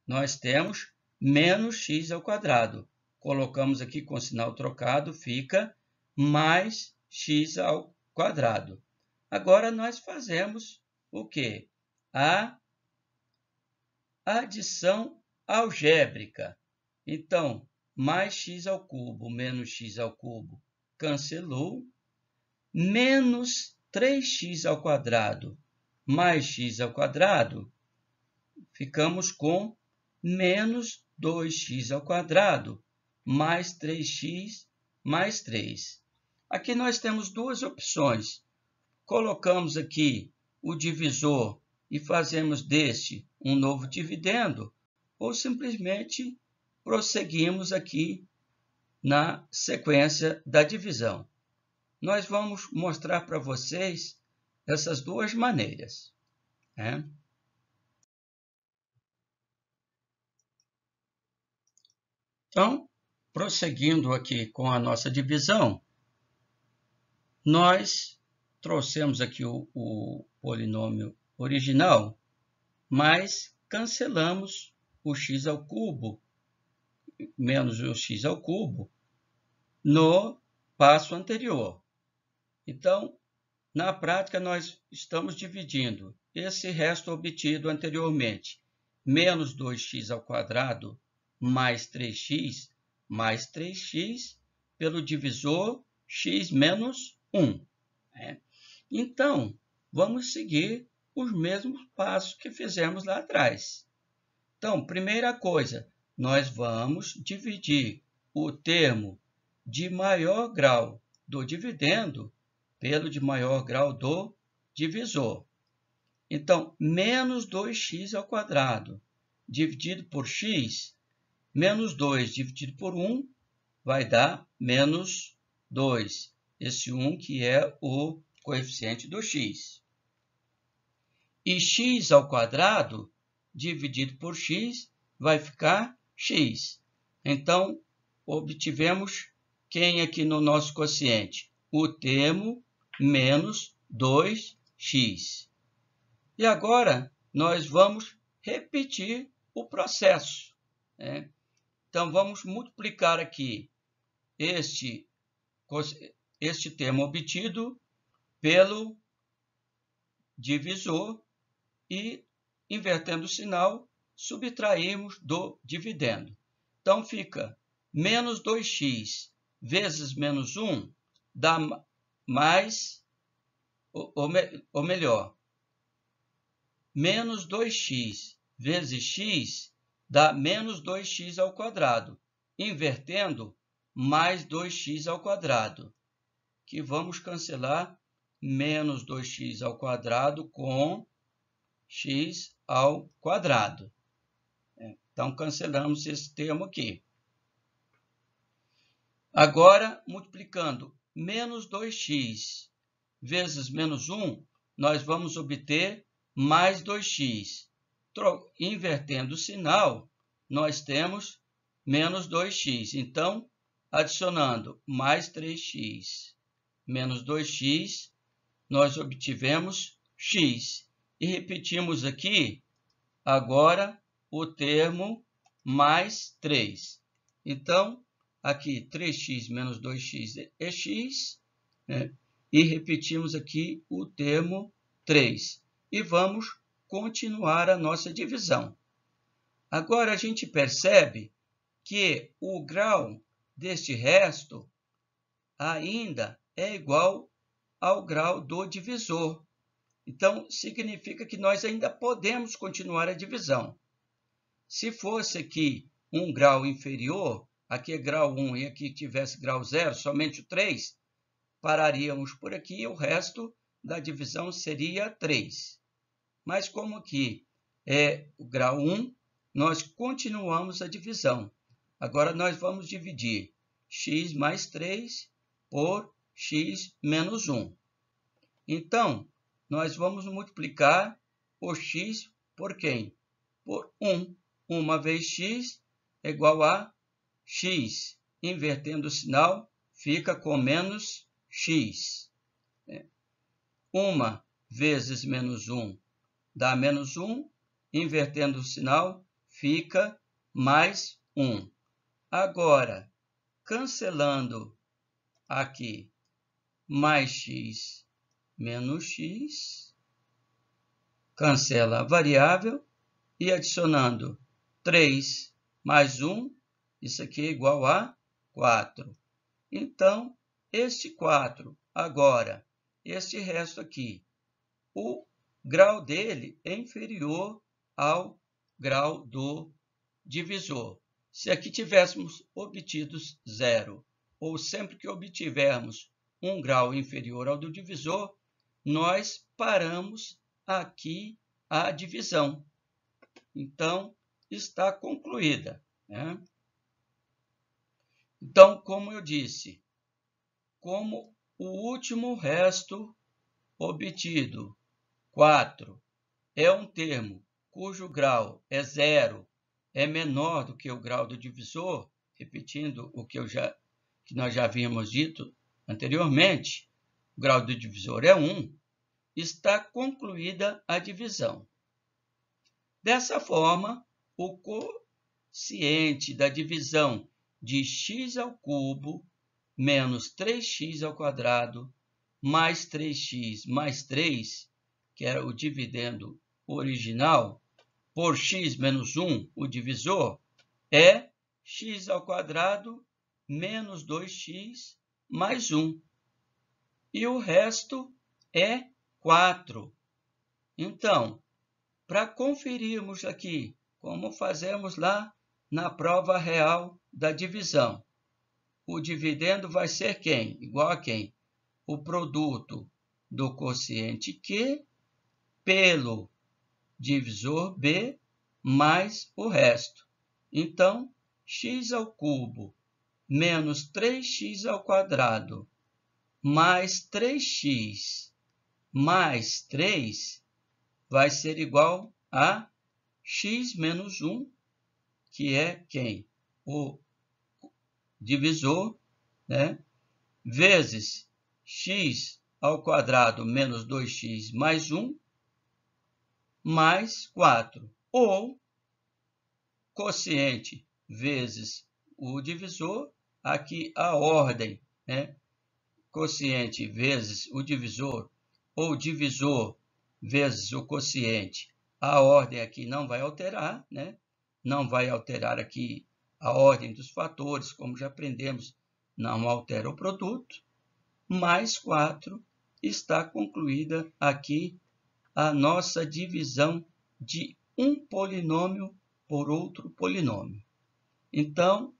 nós temos menos x ao quadrado. Colocamos aqui com o sinal trocado, fica mais x ao quadrado. Agora, nós fazemos o quê? A adição algébrica. Então, mais x ao cubo menos x ao cubo cancelou, menos 3x ao quadrado mais x ao quadrado, ficamos com menos 2x ao quadrado mais 3x mais 3. Aqui nós temos duas opções. Colocamos aqui o divisor e fazemos deste um novo dividendo, ou simplesmente prosseguimos aqui na sequência da divisão. Nós vamos mostrar para vocês essas duas maneiras, né? Então, prosseguindo aqui com a nossa divisão, nós trouxemos aqui o polinômio original, mas cancelamos o x ao cubo menos o x ao cubo no passo anterior. Então, na prática, nós estamos dividindo esse resto obtido anteriormente, menos 2x ao quadrado mais 3x mais 3x, pelo divisor x menos 1. Né? Então, vamos seguir os mesmos passos que fizemos lá atrás. Então, primeira coisa, nós vamos dividir o termo de maior grau do dividendo pelo de maior grau do divisor. Então, menos 2x ao quadrado dividido por x, menos 2 dividido por 1 vai dar menos 2. Esse 1 que é o coeficiente do x. E x ao quadrado dividido por x vai ficar x. Então, obtivemos quem aqui no nosso quociente? O termo menos 2x. E agora, nós vamos repetir o processo, né? Então, vamos multiplicar aqui este termo obtido pelo divisor e, invertendo o sinal, subtrairmos do dividendo. Então, fica menos 2x vezes menos 1 dá mais, ou melhor, menos 2x vezes x dá menos 2x ao quadrado, invertendo mais 2x ao quadrado, que vamos cancelar menos 2x ao quadrado com x ao quadrado. Então, cancelamos esse termo aqui. Agora, multiplicando menos 2x vezes menos 1, nós vamos obter mais 2x. Invertendo o sinal, nós temos menos 2x. Então, adicionando mais 3x menos 2x, nós obtivemos x. E repetimos aqui, agora, o termo mais 3. Então, aqui 3x menos 2x é x, né? E repetimos aqui o termo 3. E vamos continuar a nossa divisão. Agora, a gente percebe que o grau deste resto ainda é igual ao grau do divisor. Então, significa que nós ainda podemos continuar a divisão. Se fosse aqui um grau inferior, aqui é grau 1 e aqui tivesse grau 0, somente o 3, pararíamos por aqui e o resto da divisão seria 3. Mas como aqui é o grau 1, nós continuamos a divisão. Agora, nós vamos dividir x mais 3 por x menos 1. Então, nós vamos multiplicar o x por quem? Por 1. 1 vezes x é igual a x. Invertendo o sinal, fica com menos x. 1 vezes menos 1 dá menos 1. Invertendo o sinal, fica mais 1. Agora, cancelando aqui mais x menos x, cancela a variável, e adicionando 3 mais 1, isso aqui é igual a 4. Então, este 4, agora, este resto aqui, o grau dele é inferior ao grau do divisor. Se aqui tivéssemos obtido 0, ou sempre que obtivermos um grau inferior ao do divisor, nós paramos aqui a divisão. Então, está concluída, né? Então, como eu disse, como o último resto obtido, 4, é um termo cujo grau é 0, é menor do que o grau do divisor, repetindo o que nós já havíamos dito anteriormente, o grau do divisor é 1, está concluída a divisão. Dessa forma, o quociente da divisão de x ao cubo menos 3x ao quadrado mais 3x mais 3, que era o dividendo original, por x menos 1, o divisor, é x ao quadrado menos 2x mais 1. E o resto é 4. Então, para conferirmos aqui, como fazemos lá na prova real da divisão, o dividendo vai ser quem? Igual a quem? O produto do quociente Q pelo divisor B mais o resto. Então, x ao cubo menos 3x ao quadrado mais 3x mais 3 vai ser igual a x menos 1, que é quem? O divisor, né? Vezes x ao quadrado menos 2x mais 1, mais 4. Ou quociente vezes o divisor, aqui a ordem, né? Quociente vezes o divisor, ou divisor vezes o quociente, a ordem aqui não vai alterar, né? Não vai alterar aqui a ordem dos fatores, como já aprendemos, não altera o produto, mais 4, está concluída aqui a nossa divisão de um polinômio por outro polinômio. Então,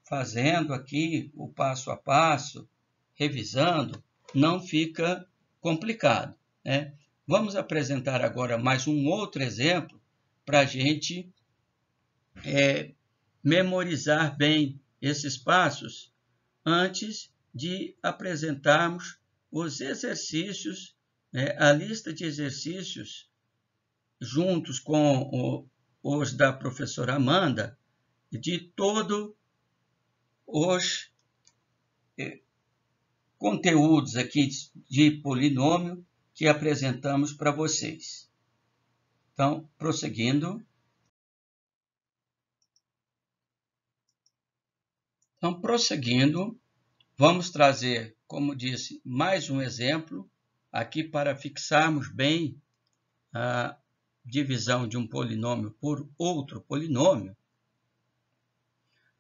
fazendo aqui o passo a passo, revisando, não fica complicado, né? Vamos apresentar agora mais um outro exemplo para a gente memorizar bem esses passos antes de apresentarmos os exercícios, né, a lista de exercícios, juntos com os da professora Amanda, de todos os conteúdos aqui de polinômio que apresentamos para vocês. Então, prosseguindo. Vamos trazer, como disse, mais um exemplo aqui para fixarmos bem a divisão de um polinômio por outro polinômio.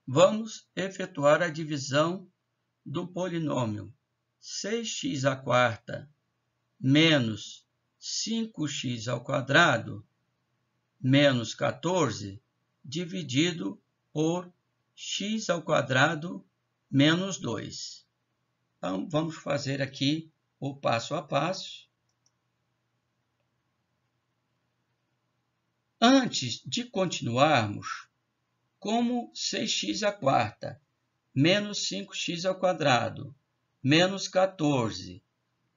Vamos efetuar a divisão do polinômio 6x² menos 5x² menos 14 dividido por x² menos 2. Então, vamos fazer aqui o passo a passo. Antes de continuarmos, como 6x² menos 5x² menos 14,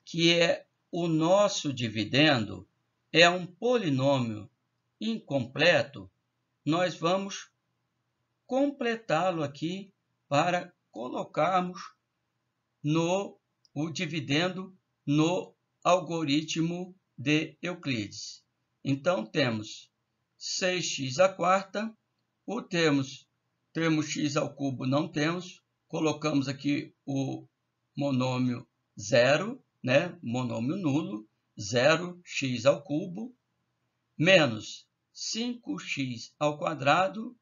que é o nosso dividendo, é um polinômio incompleto, nós vamos completá-lo aqui para colocarmos o dividendo no algoritmo de Euclides. Então, temos 6x², o termo x ao cubo não temos, colocamos aqui o monômio 0, né, monômio nulo, 0x ao cubo, menos 5x ao quadrado,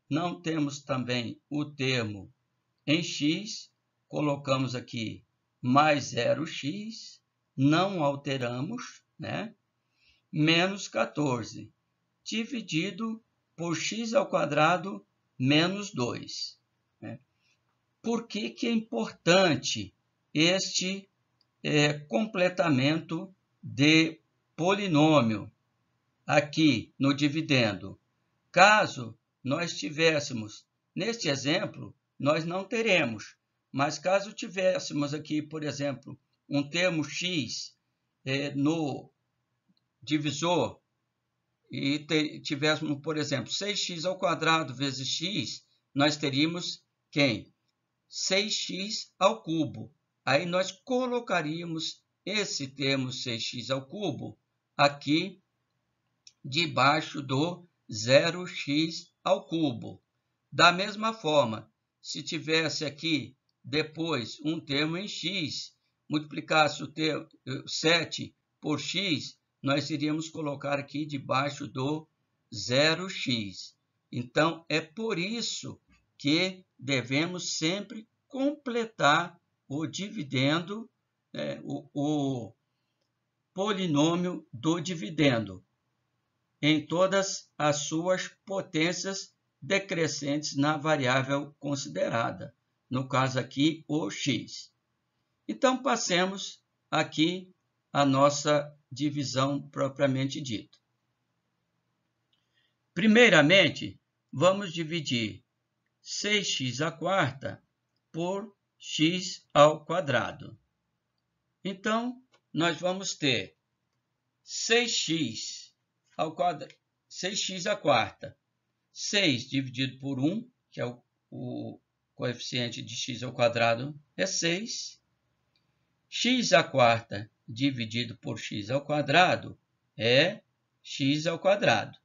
não temos também o termo em x, colocamos aqui mais 0x, não alteramos, né, menos 14, dividido por x ao quadrado menos 2. Né? Por que é importante este completamento de polinômio aqui no dividendo? Caso nós tivéssemos, neste exemplo, nós não teremos, mas caso tivéssemos aqui, por exemplo, um termo x no divisor e tivéssemos, por exemplo, 6x ao quadrado vezes x, nós teríamos quem? 6x ao cubo. Aí nós colocaríamos esse termo 6x ao cubo aqui debaixo do 0x ao cubo. Da mesma forma, se tivesse aqui depois um termo em x, multiplicasse o termo 7 por x, nós iríamos colocar aqui debaixo do 0x. Então, é por isso que devemos sempre completar o dividendo, o polinômio do dividendo, em todas as suas potências decrescentes na variável considerada, no caso aqui, o x. Então, passemos aqui a nossa divisão propriamente dita. Primeiramente, vamos dividir 6x à quarta por x ao quadrado. Então, nós vamos ter 6x ao quadrado, 6x à quarta. 6 dividido por 1, que é o coeficiente de x ao quadrado, é 6. X à quarta dividido por x ao quadrado é x ao quadrado.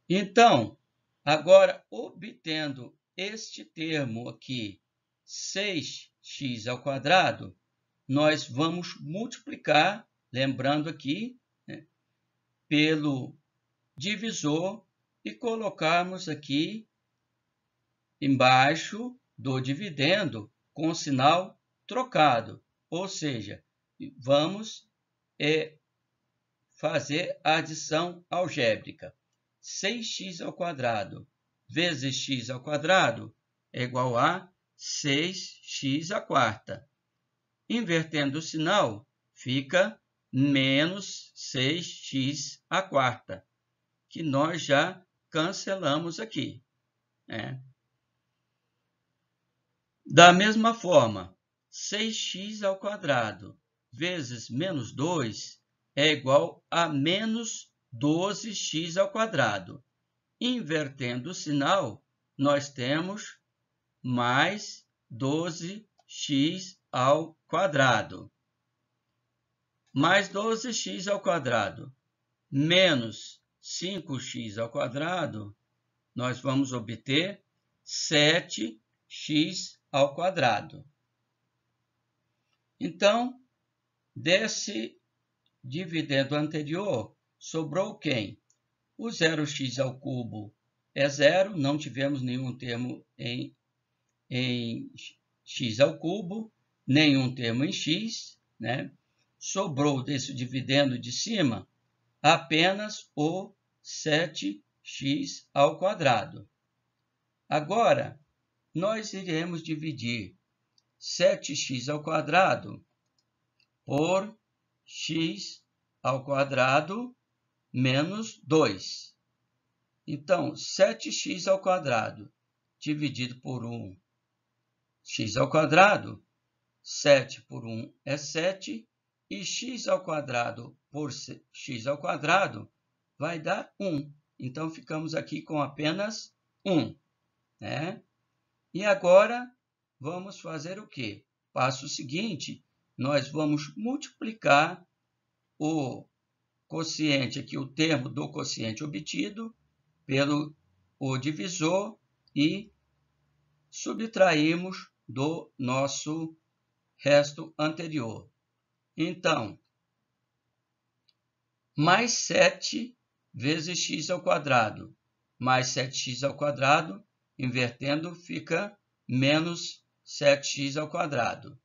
Então, agora, obtendo este termo aqui, 6x ao quadrado, nós vamos multiplicar, lembrando aqui, né, pelo divisor e colocarmos aqui embaixo do dividendo com o sinal trocado. Ou seja, vamos fazer a adição algébrica. 6x ao quadrado vezes x ao quadrado é igual a 6x à quarta. Invertendo o sinal, fica menos 6x à quarta, que nós já cancelamos aqui. Né? Da mesma forma, 6x ao quadrado vezes menos 2 é igual a menos 12x ao quadrado. Invertendo o sinal, nós temos mais 12x ao quadrado. Mais 12x ao quadrado menos 5x ao quadrado, nós vamos obter 7x ao quadrado. Então, desse dividendo anterior, sobrou quem? O 0x ao cubo é 0, não tivemos nenhum termo em x ao cubo, nenhum termo em x, né? Sobrou desse dividendo de cima apenas o 7x ao quadrado. Agora, nós iremos dividir 7x ao quadrado por x ao quadrado menos 2. Então, 7x ao quadrado dividido por 1, x ao quadrado, 7 por 1 é 7, e x ao quadrado por x ao quadrado vai dar 1. Então, ficamos aqui com apenas 1. Né? E agora, vamos fazer o quê? Passo seguinte, nós vamos multiplicar o quociente aqui, o termo do quociente obtido, pelo o divisor e subtraímos do nosso resto anterior. Então, mais 7 vezes x ao quadrado, mais 7x ao quadrado, invertendo, fica menos 7x ao quadrado.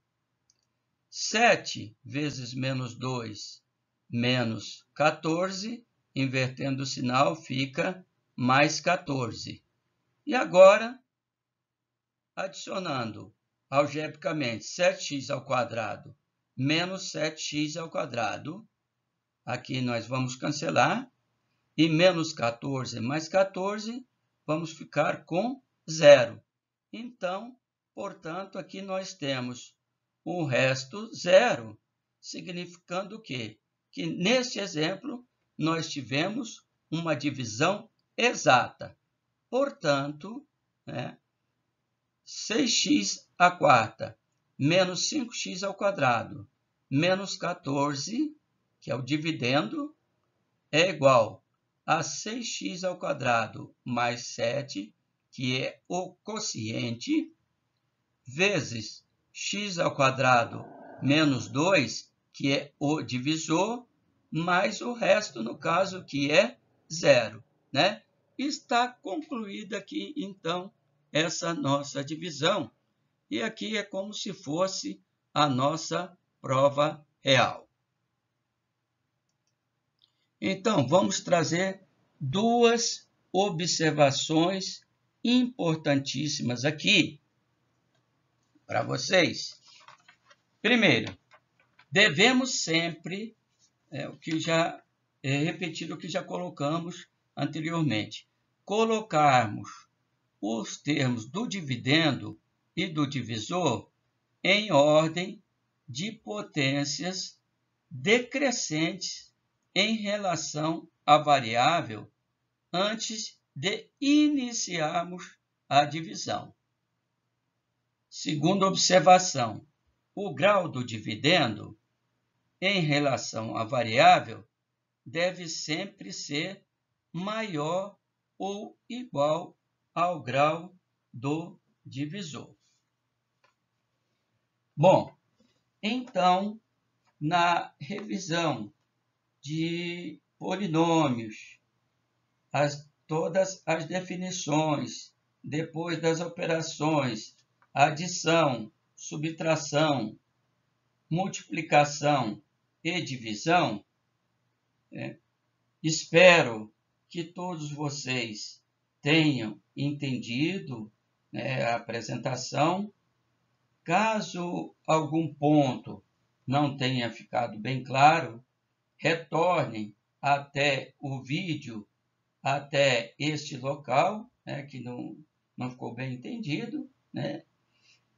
7 vezes menos 2, menos 14, invertendo o sinal, fica mais 14. E agora, adicionando algebricamente 7x ao quadrado menos 7x ao quadrado, aqui nós vamos cancelar, e menos 14 mais 14, vamos ficar com 0. Então, portanto, aqui nós temos o resto 0, significando o quê? Que neste exemplo nós tivemos uma divisão exata. Portanto, 6x à quarta menos 5x ao quadrado menos 14, que é o dividendo, é igual a 6x ao quadrado mais 7, que é o quociente, vezes x ao quadrado menos 2, que é o divisor, mais o resto, no caso, que é 0. Está concluída aqui, então, essa nossa divisão. E aqui é como se fosse a nossa prova real. Então, vamos trazer duas observações importantíssimas aqui para vocês. Primeiro, devemos sempre, repetir o que já colocamos anteriormente, colocarmos os termos do dividendo e do divisor em ordem de potências decrescentes em relação à variável antes de iniciarmos a divisão. Segunda observação, o grau do dividendo em relação à variável deve sempre ser maior ou igual ao grau do divisor. Bom, então, na revisão de polinômios, todas as definições, depois das operações, adição, subtração, multiplicação e divisão, espero que todos vocês tenham entendido a apresentação. Caso algum ponto não tenha ficado bem claro, retornem até o vídeo, até este local, que não ficou bem entendido.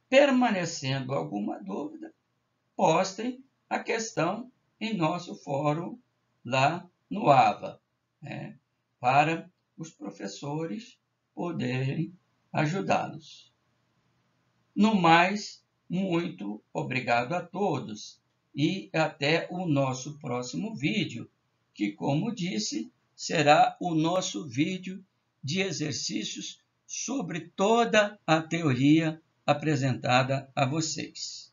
Permanecendo alguma dúvida, postem a questão em nosso fórum lá no AVA, para os professores poderem ajudá-los. No mais, muito obrigado a todos e até o nosso próximo vídeo, que, como disse, será o nosso vídeo de exercícios sobre toda a teoria apresentada a vocês.